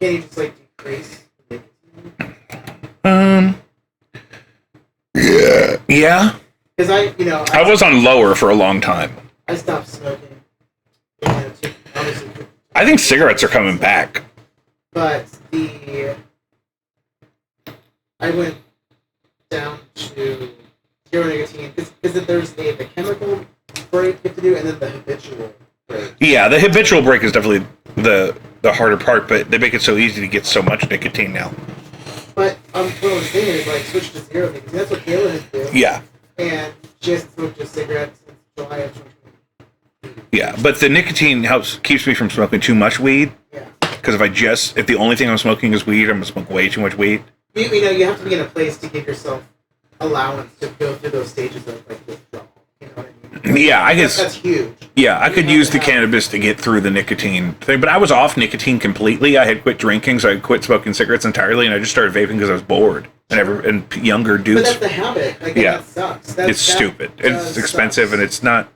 you just, decrease nicotine? Yeah. Because I was on lower for a long time. I stopped smoking. Obviously. I think cigarettes are coming back. But I went down to zero nicotine because there's the chemical break you have to do, and then the habitual break. Yeah, the habitual break is definitely the harder part, but they make it so easy to get so much nicotine now. But what I was saying is, like, switch to zero nicotine. That's what Kayla has to do. Yeah. And she hasn't smoked just cigarettes since July of 2020. Yeah, but the nicotine keeps me from smoking too much weed. Yeah. Because if the only thing I'm smoking is weed, I'm going to smoke way too much weed. You know, you have to be in a place to give yourself allowance to go through those stages of, like, withdrawal. You know what I mean? Yeah, I guess that's huge. Yeah, I could use the cannabis to get through the nicotine thing, but I was off nicotine completely. I had quit drinking, so I quit smoking cigarettes entirely, and I just started vaping because I was bored. And younger dudes. But that's the habit. Like, that sucks. It's stupid. It's expensive, and it's not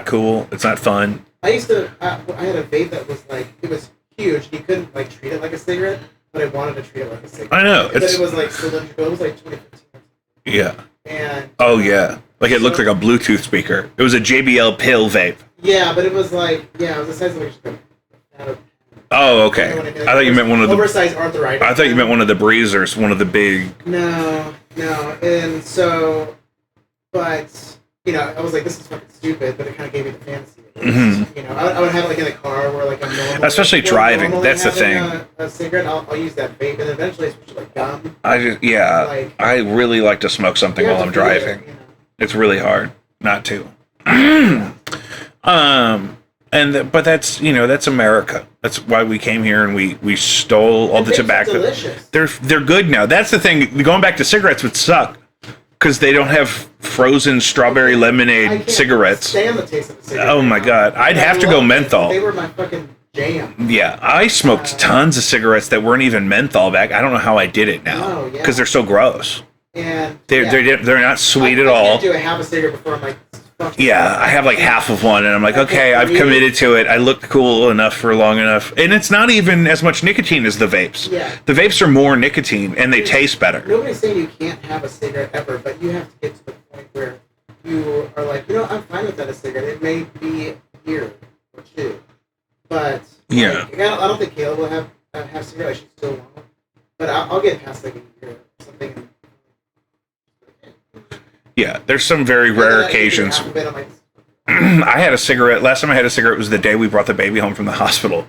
cool. It's not fun. I used to. I had a vape that was like, it was huge. You couldn't like treat it like a cigarette, but I wanted to treat it like a cigarette. I know. But it was like cylindrical. It was like 2015. Yeah. And like it looked like a Bluetooth speaker. It was a JBL pill vape. Yeah, but it was like it was the size of like just a Oh, okay. I thought you meant one of the oversized arthritis. I thought you meant one of the breezers, one of the big. No, and so, but you know, I was like, this is fucking stupid, but it kind of gave me the fantasy. Mm-hmm. You know, I would have it like in the car where like I'm normal. Especially driving, that's the thing. A cigarette, I'll use that vape, and then eventually I switch to like gum. I really like to smoke something while I'm driving. You know? It's really hard not to. But that's America. That's why we came here and we stole all the tobacco. Delicious. They're good now. That's the thing. Going back to cigarettes would suck because they don't have frozen strawberry lemonade cigarettes. Stand the taste of a cigarette. Oh my god, I'd have to go menthol. They were my fucking jam. Yeah, I smoked tons of cigarettes that weren't even menthol back. I don't know how I did it now because they're so gross. And they're not sweet at all. I can't do a half a cigarette before I'm like. Yeah, I have like half of one, and I'm like, okay, I've committed to it. I looked cool enough for long enough. And it's not even as much nicotine as the vapes. Yeah. The vapes are more nicotine, and they taste better. Nobody's saying you can't have a cigarette ever, but you have to get to the point where you are like, I'm fine without a cigarette. It may be a year or two. But I don't think Kayla will have cigarette. She still won't. But I'll get past like a year or something. Yeah, there's some very rare occasions. I had a cigarette. Last time I had a cigarette was the day we brought the baby home from the hospital.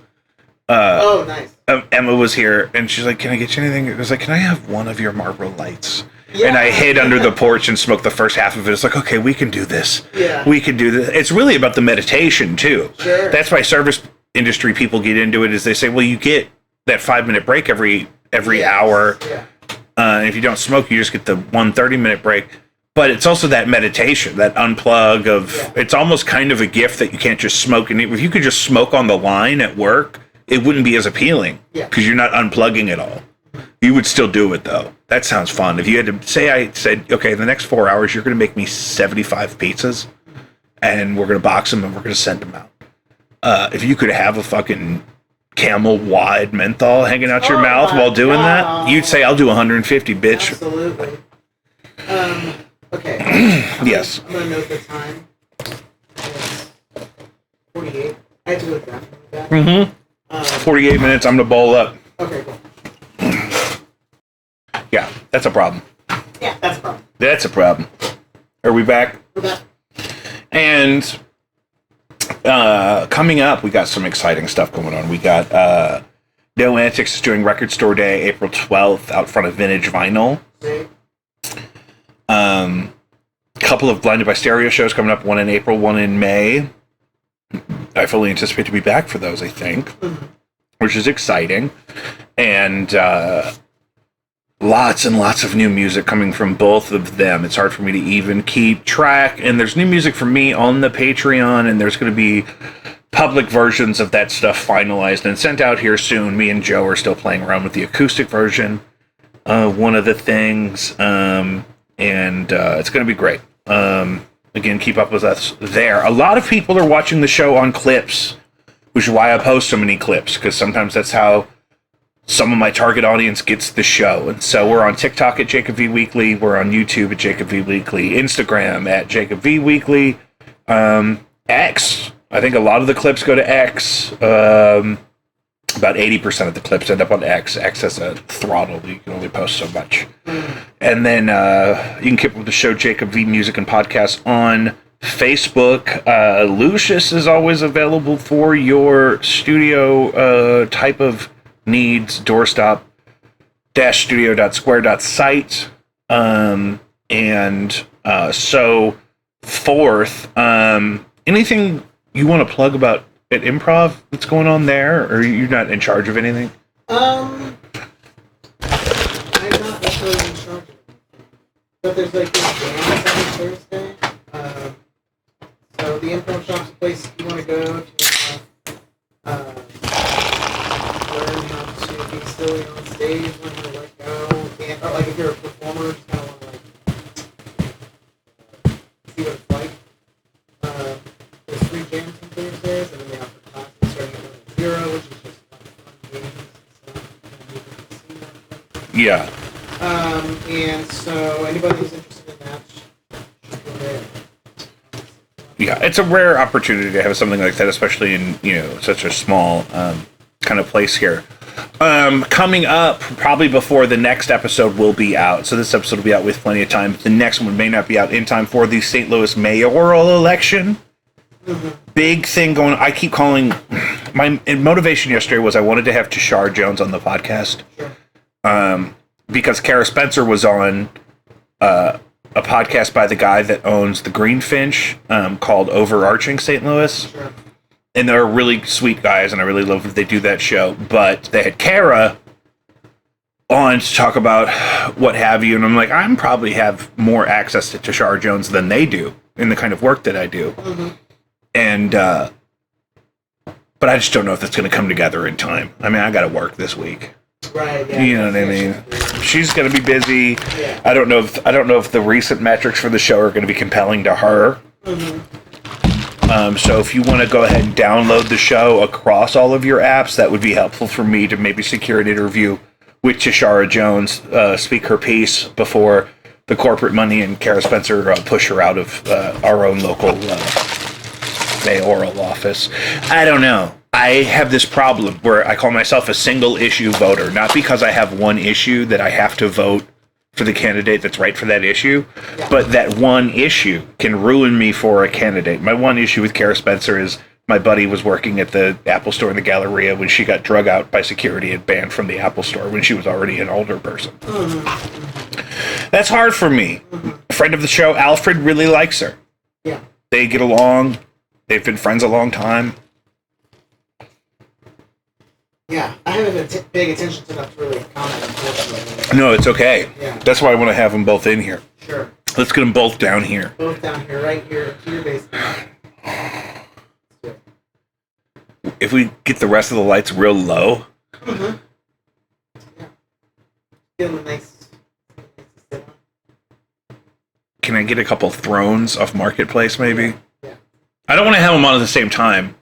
Nice. Emma was here, and she's like, "Can I get you anything?" I was like, "Can I have one of your Marlboro Lights?" Yeah. And I hid under the porch and smoked the first half of it. It's like, okay, we can do this. Yeah. We can do this. It's really about the meditation too. Sure. That's why service industry people get into it. Is they say, well, you get that 5-minute break every hour. Yeah. If you don't smoke, you just get the 1 30-minute break. But it's also that meditation, that unplug of, it's almost kind of a gift that you can't just smoke. And if you could just smoke on the line at work, it wouldn't be as appealing because you're not unplugging it all. You would still do it though. That sounds fun. If you had to say, I said, okay, the next 4 hours, you're going to make me 75 pizzas and we're going to box them and we're going to send them out. If you could have a fucking Camel wide menthol hanging out your mouth while doing that, you'd say, I'll do 150, bitch. Absolutely. Okay. Yes. I'm gonna note the time. It's 48. I have to look back. Mm-hmm. 48 minutes. I'm gonna bowl up. Okay, cool. Yeah, that's a problem. Yeah, that's a problem. That's a problem. Are we back? We're back. And coming up, we got some exciting stuff going on. We got No Antics is doing Record Store Day, April 12th, out front of Vintage Vinyl. See? Couple of Blinded by Stereo shows coming up, one in April, one in May. I fully anticipate to be back for those, I think, which is exciting. And lots and lots of new music coming from both of them. It's hard for me to even keep track. And there's new music from me on the Patreon, and there's going to be public versions of that stuff finalized and sent out here soon. Me and Joe are still playing around with the acoustic version of one of the things. And it's going to be great. Again, keep up with us there. A lot of people are watching the show on clips, which is why I post so many clips, because sometimes that's how some of my target audience gets the show. And so we're on TikTok at Jacob V Weekly. We're on YouTube at Jacob V Weekly. Instagram at Jacob V Weekly. X. I think a lot of the clips go to X. About 80% of the clips end up on X. X has a throttle. You can only post so much. And then you can keep up with the show, Jacob V Music and Podcast, on Facebook. Lucius is always available for your studio type of needs. Doorstop-studio.square.site. And so forth. Anything you want to plug about at Improv that's going on there, or you're not in charge of anything? I'm not necessarily in charge of anything. But there's like this dance every Thursday. So the Improv Shop's a place you want to go to learn how to be silly on stage, learn how to let go, and or like if you're a performer, just kind of want to like see what it's like. There's 3 jams on Thursdays, and then they offer classes starting at 0, which is just fun games and stuff. Yeah. And so anybody who's interested in that should go there. Yeah, it's a rare opportunity to have something like that, especially in, such a small kind of place here. Coming up, probably before the next episode will be out. So this episode will be out with plenty of time. The next one may not be out in time for the St. Louis mayoral election. Mm-hmm. Big thing going on. I keep calling... My motivation yesterday was I wanted to have Tashara Jones on the podcast. Sure. Because Kara Spencer was on a podcast by the guy that owns the Greenfinch called Overarching St. Louis. Sure. And they're really sweet guys, and I really love that they do that show. But they had Kara on to talk about what have you, and I'm like, I probably have more access to Tashara Jones than they do in the kind of work that I do. Mm-hmm. And, but I just don't know if it's going to come together in time. I mean, I got to work this week. Right. Yeah, you know what I mean? She's going to be busy. Yeah. I don't know if the recent metrics for the show are going to be compelling to her. Mm-hmm. So if you want to go ahead and download the show across all of your apps, that would be helpful for me to maybe secure an interview with Tashara Jones, speak her piece before the corporate money and Kara Spencer push her out of our own local mayoral office. I don't know. I have this problem where I call myself a single issue voter, not because I have one issue that I have to vote for the candidate that's right for that issue, but that one issue can ruin me for a candidate. My one issue with Kara Spencer is my buddy was working at the Apple store in the Galleria when she got drug out by security and banned from the Apple store when she was already an older person. Mm-hmm. That's hard for me. Mm-hmm. A friend of the show, Alfred, really likes her. Yeah. They get along. They've been friends a long time. Yeah, I haven't been paying attention to enough to really comment, unfortunately. No, it's okay. Yeah. That's why I want to have them both in here. Sure. Let's get them both down here. Both down here, right here, to your basement. If we get the rest of the lights real low. Mm-hmm. Yeah. Feeling nice. Can I get a couple thrones off Marketplace, maybe? Yeah. I don't want to have them on at the same time.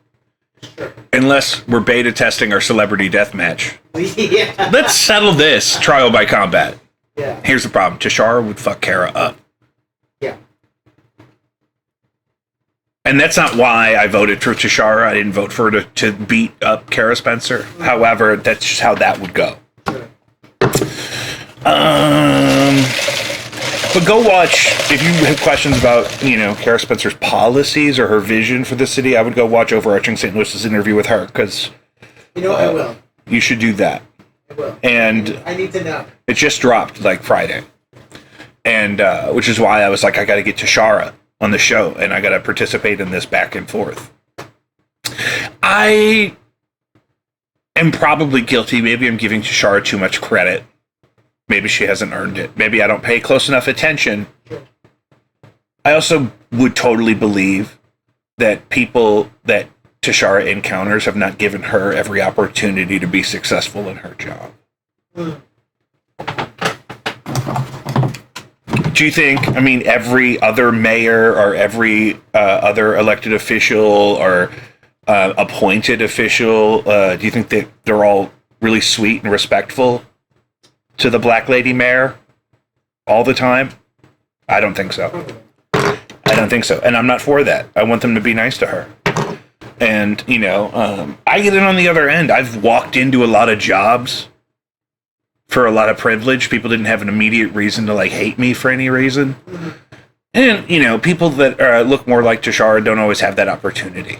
Sure. Unless we're beta testing our celebrity death match. Yeah. Let's settle this trial by combat. Yeah. Here's the problem. Tashara would fuck Kara up. Yeah. And that's not why I voted for Tashara. I didn't vote for her to beat up Kara Spencer. Mm-hmm. However, that's just how that would go. Sure. But go watch, if you have questions about, Kara Spencer's policies or her vision for the city, I would go watch Overarching St. Louis's interview with her, because... I will. You should do that. I will. And... I need to know. It just dropped, Friday. And, which is why I was like, I gotta get Tashara on the show, and I gotta participate in this back and forth. I am probably guilty. Maybe I'm giving Tashara too much credit. Maybe she hasn't earned it. Maybe I don't pay close enough attention. I also would totally believe that people that Tashara encounters have not given her every opportunity to be successful in her job. Do you think, every other mayor or every other elected official or appointed official, do you think that they're all really sweet and respectful to the black lady mayor all the time? I don't think so. And I'm not for that. I want them to be nice to her. And, I get it on the other end. I've walked into a lot of jobs for a lot of privilege. People didn't have an immediate reason to hate me for any reason. Mm-hmm. And, people that look more like Tashara don't always have that opportunity.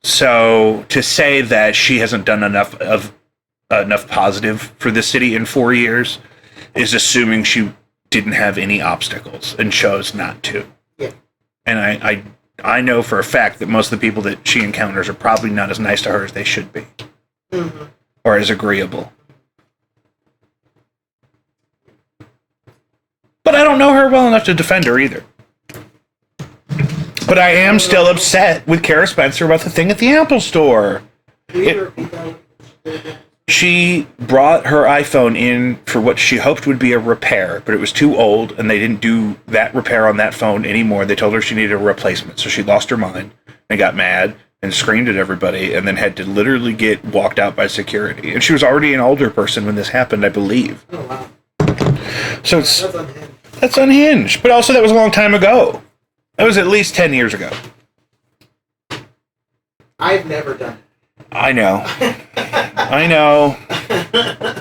So to say that she hasn't done enough positive for the city in 4 years is assuming she didn't have any obstacles and chose not to. Yeah. And I know for a fact that most of the people that she encounters are probably not as nice to her as they should be. Mm-hmm. Or as agreeable. But I don't know her well enough to defend her either. But I am still upset with Kara Spencer about the thing at the Apple Store. She brought her iPhone in for what she hoped would be a repair, but it was too old, and they didn't do that repair on that phone anymore. They told her she needed a replacement, so she lost her mind and got mad and screamed at everybody, and then had to literally get walked out by security. And she was already an older person when this happened, I believe. Oh, wow. So that's unhinged. But also, that was a long time ago. That was at least 10 years ago. I've never done it. I know. I know.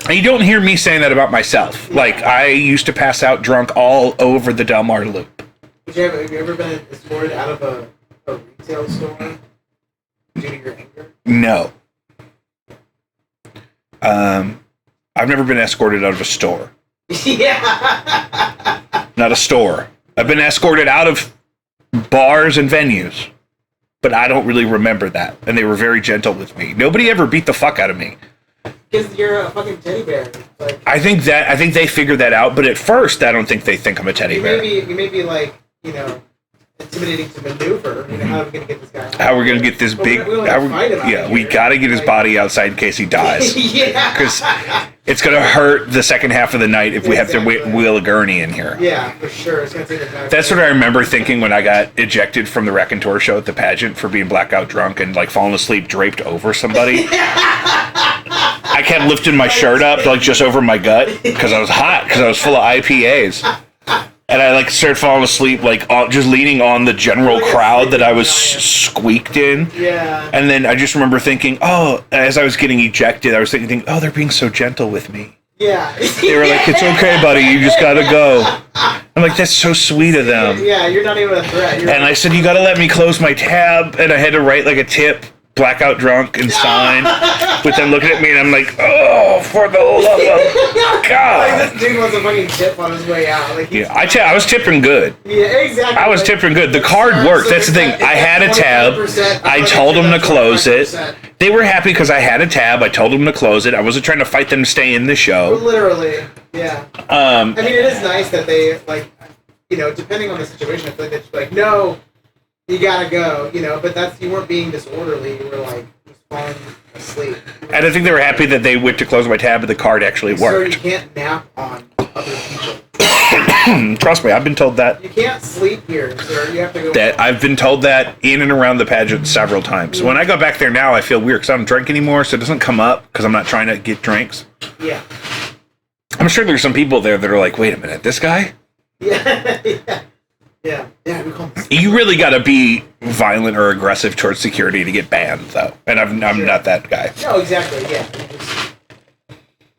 And you don't hear me saying that about myself. Like, I used to pass out drunk all over the Del Mar Loop. Have you ever been escorted out of a retail store due to your anger? No. I've never been escorted out of a store. Yeah. Not a store. I've been escorted out of bars and venues. But I don't really remember that. And they were very gentle with me. Nobody ever beat the fuck out of me. Because you're a fucking teddy bear. Like, I think they figured that out, but at first I don't think they think I'm a teddy bear. You may be like, intimidating to maneuver. How are we going to get this guy out? How are we going to get this big... we got to get his body outside in case he dies. Yeah. Because it's going to hurt the second half of the night if we have to wheel a gurney in here. Yeah, for sure. It's going to take a time. That's what I remember thinking when I got ejected from the Raconteur show at the pageant for being blackout drunk and falling asleep draped over somebody. I kept lifting my shirt up just over my gut because I was hot, because I was full of IPAs. And I started falling asleep, just leaning on the general crowd that I was squeaked in. Yeah. And then I just remember thinking, as I was getting ejected, I was thinking, they're being so gentle with me. Yeah. They were like, it's okay, buddy, you just gotta go. I'm like, that's so sweet of them. Yeah, you're not even a threat. And I said, you gotta let me close my tab. And I had to write a tip, blackout drunk, and sign. With them looking at me, and I'm like, oh, for the love of God. This dude wants a fucking tip on his way out. I was tipping good. Yeah, exactly. I was tipping good. The card worked. That's the thing. I had a tab. I told them to close it. They were happy because I had a tab. I told them to close it. I wasn't trying to fight them to stay in the show. Literally, yeah. It is nice that they, depending on the situation, I feel like they're just no, you gotta go, but you weren't being disorderly. You were just falling asleep. And I think they were happy that they went to close my tab, but the card actually worked. So you can't nap on other people. Trust me, I've been told that. You can't sleep here, sir. You have to go. I've been told that in and around the pageant several times. Mm-hmm. When I go back there now, I feel weird because I don't drink anymore, so it doesn't come up because I'm not trying to get drinks. Yeah. I'm sure there's some people there that are like, wait a minute, this guy? Yeah. Yeah. We call him. You really got to be violent or aggressive towards security to get banned, though. And I'm not that guy. No, exactly. Yeah.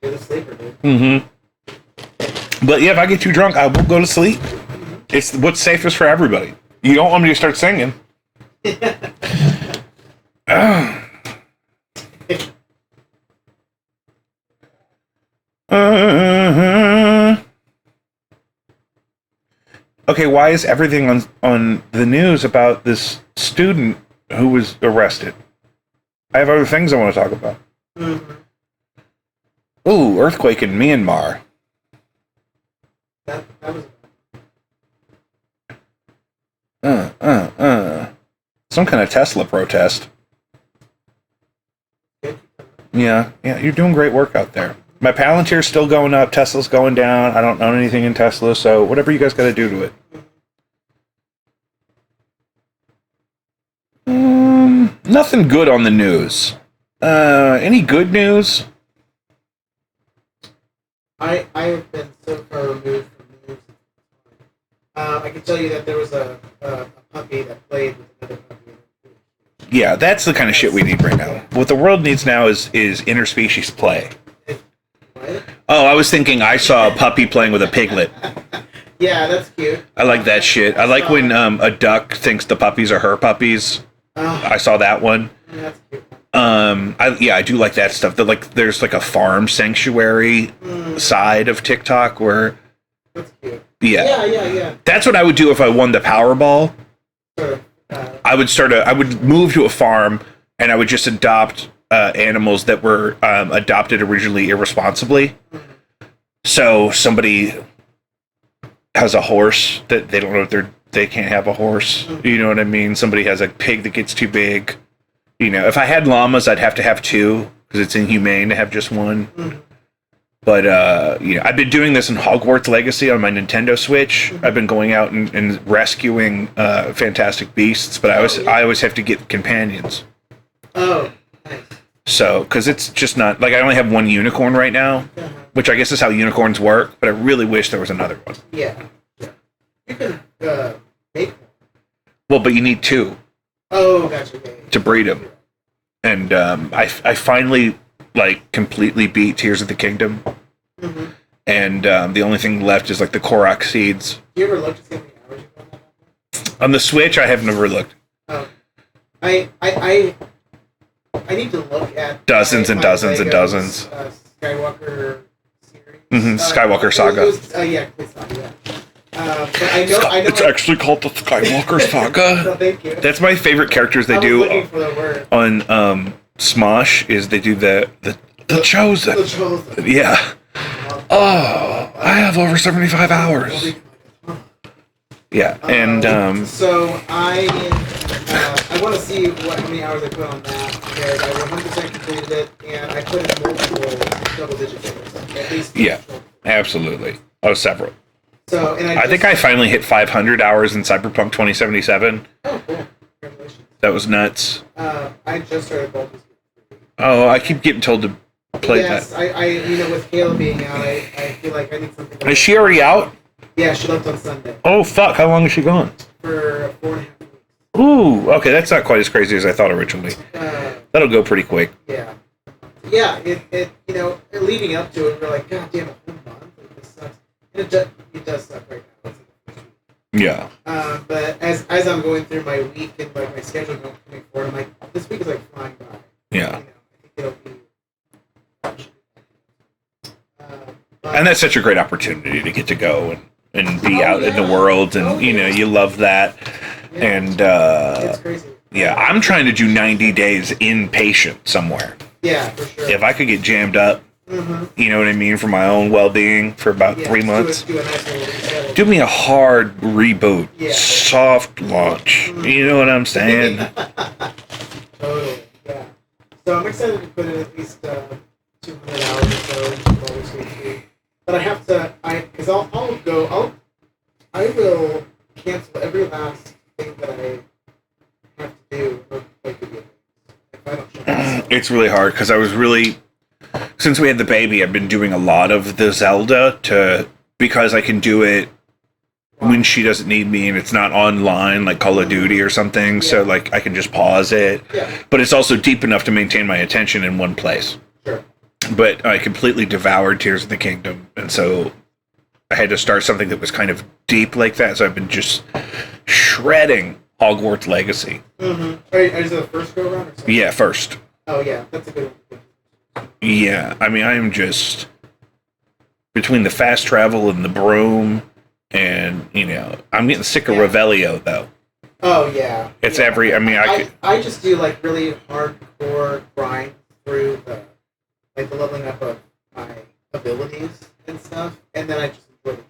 You're the sleeper, dude. Mm-hmm. But yeah, if I get too drunk, I will go to sleep. Mm-hmm. It's what's safest for everybody. You don't want me to start singing. Okay, why is everything on the news about this student who was arrested? I have other things I want to talk about. Mm-hmm. Ooh, earthquake in Myanmar. That was... Some kind of Tesla protest. Yeah, you're doing great work out there. My Palantir's still going up, Tesla's going down. I don't own anything in Tesla, so whatever you guys got to do to it. Nothing good on the news. Any good news? I have been so far removed from the news. I can tell you that there was a puppy that played with another puppy. Yeah, that's the kind of shit we need right now. What the world needs now is interspecies play. What? Oh, I was thinking I saw a puppy playing with a piglet. Yeah, that's cute. I like that shit. I like when a duck thinks the puppies are her puppies. I saw that one. Yeah, that's cute. I do like that stuff. There's like a farm sanctuary side of TikTok where. That's cute. Yeah. That's what I would do if I won the Powerball. Sure. I would move to a farm and I would just adopt animals that were adopted originally irresponsibly. So somebody has a horse that they don't know if they can't have a horse. You know what I mean? Somebody has a pig that gets too big. You know, if I had llamas, I'd have to have two because it's inhumane to have just one. But I've been doing this in Hogwarts Legacy on my Nintendo Switch. I've been going out and rescuing fantastic beasts, but I always have to get companions. Oh, nice. So, because it's just not like I only have one unicorn right now, which I guess is how unicorns work. But I really wish there was another one. Yeah. You can make one. Well, but you need two. Oh, gotcha. To breed them, and I finally completely beat Tears of the Kingdom, and the only thing left is like the Korok seeds. Do you ever look to see how many hours you've done that? On the Switch, I have never looked. Oh, I need to look at dozens and dozens and dozens. Skywalker series. Skywalker Saga. Complete Saga. But I know. It's actually called the Skywalker Saga. So thank you. That's my favorite characters they do on Smosh. Is they do the Chosen. The Chosen. Yeah. Oh, I have over 75 hours. Yeah, and so I want to see how many hours I put on that because I 100% completed it and I put in multiple double-digit figures. At least. Yeah, absolutely. Oh, several. So and I think I finally hit 500 hours in Cyberpunk 2077. Oh, cool! Congratulations. That was nuts. I just started Baldur's Gate. Oh, I keep getting told to play that. Yes, I with Halo being out, I feel like I need something. Is she already out? Yeah, she left on Sunday. Oh, fuck. How long is she gone? For 4.5 weeks. Ooh, okay. That's not quite as crazy as I thought originally. That'll go pretty quick. Yeah. Yeah, it leading up to it, we're like, God damn it, a whole month. This sucks. And it does suck right now. Yeah. But as I'm going through my week and my schedule coming forward, I'm like, this week is flying by. Yeah. I think it'll be. And that's such a great opportunity to get to go and be out in the world, and you love that. Yeah. And it's crazy. Yeah, I'm trying to do 90 days inpatient somewhere. Yeah, for sure. If I could get jammed up, you know what I mean, for my own well-being for about 3 months. Do a nice little reset. Do me a hard reboot, soft launch. You know what I'm saying? Totally, yeah. So I'm excited to put in at least 200 hours or so into Baldur's Gate 2. But I have to, because I will cancel every last thing that I have to do for video games. If I don't show myself. It's really hard because since we had the baby, I've been doing a lot of the Zelda because I can do it when she doesn't need me and it's not online like Call of Duty or something. Yeah. So I can just pause it. Yeah. But it's also deep enough to maintain my attention in one place. Sure. But I completely devoured Tears of the Kingdom, and so I had to start something that was kind of deep like that. So I've been just shredding Hogwarts Legacy. Is it the first go around or something? Yeah, first. Oh yeah, that's a good one. Yeah, I mean, I am just between the fast travel and the broom, and I'm getting sick of Revelio though. Oh yeah. It's I just do really hardcore grind through the leveling up of my abilities and stuff, and then I just enjoy the game.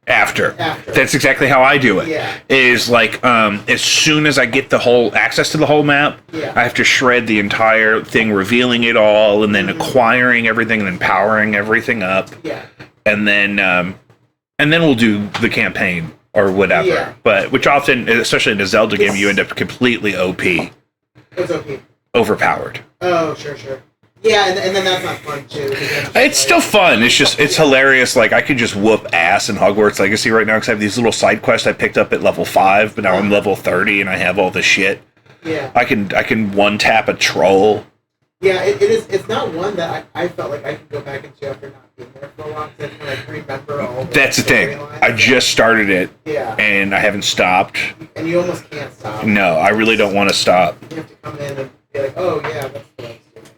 After. That's exactly how I do it. Yeah. Is as soon as I get the whole access to the whole map, I have to shred the entire thing, revealing it all, and then acquiring everything, and then powering everything up. Yeah. And then we'll do the campaign or whatever. Yeah. But which often, especially in a Zelda game, you end up completely OP. What's OP? Overpowered. Oh, sure. Yeah, and then that's not fun too. It's still fun. It's hilarious. I could just whoop ass in Hogwarts Legacy right now because I have these little side quests I picked up at level 5, but now I'm level 30 and I have all this shit. Yeah. I can one tap a troll Yeah, it is. It's not one that I felt like I could go back into after not being there for a while because I can like remember all. That's the thing. I just started it. Yeah. And I haven't stopped. And you almost can't stop. No, I really don't want to stop. You have to come in and be like, oh yeah, that's what I was doing.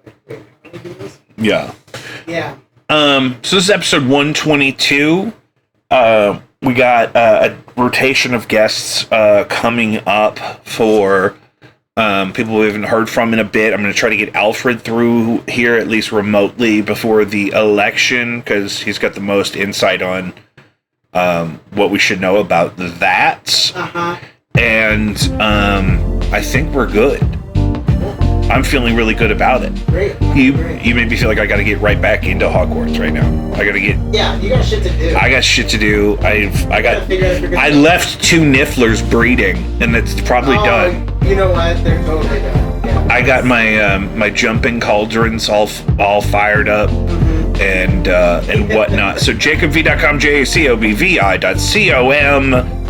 Like, wait, how do we do this? Yeah. Yeah. So this is episode 122. We got a rotation of guests coming up for people we haven't heard from in a bit. I'm going to try to get Alfred through here, at least remotely, before the election, because he's got the most insight on what we should know about that. Uh-huh. And I think we're good. I'm feeling really good about it. Great. You Great. made me feel like I got to get right back into Hogwarts right now. I got to get. Yeah, you got shit to do. I got shit to do. I left 2 Nifflers breeding, and it's probably done. You know what? They're totally done. Yeah. I got my my jumping cauldrons all fired up, and whatnot. So JacobV.com, JACOBVI.com.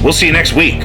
We'll see you next week.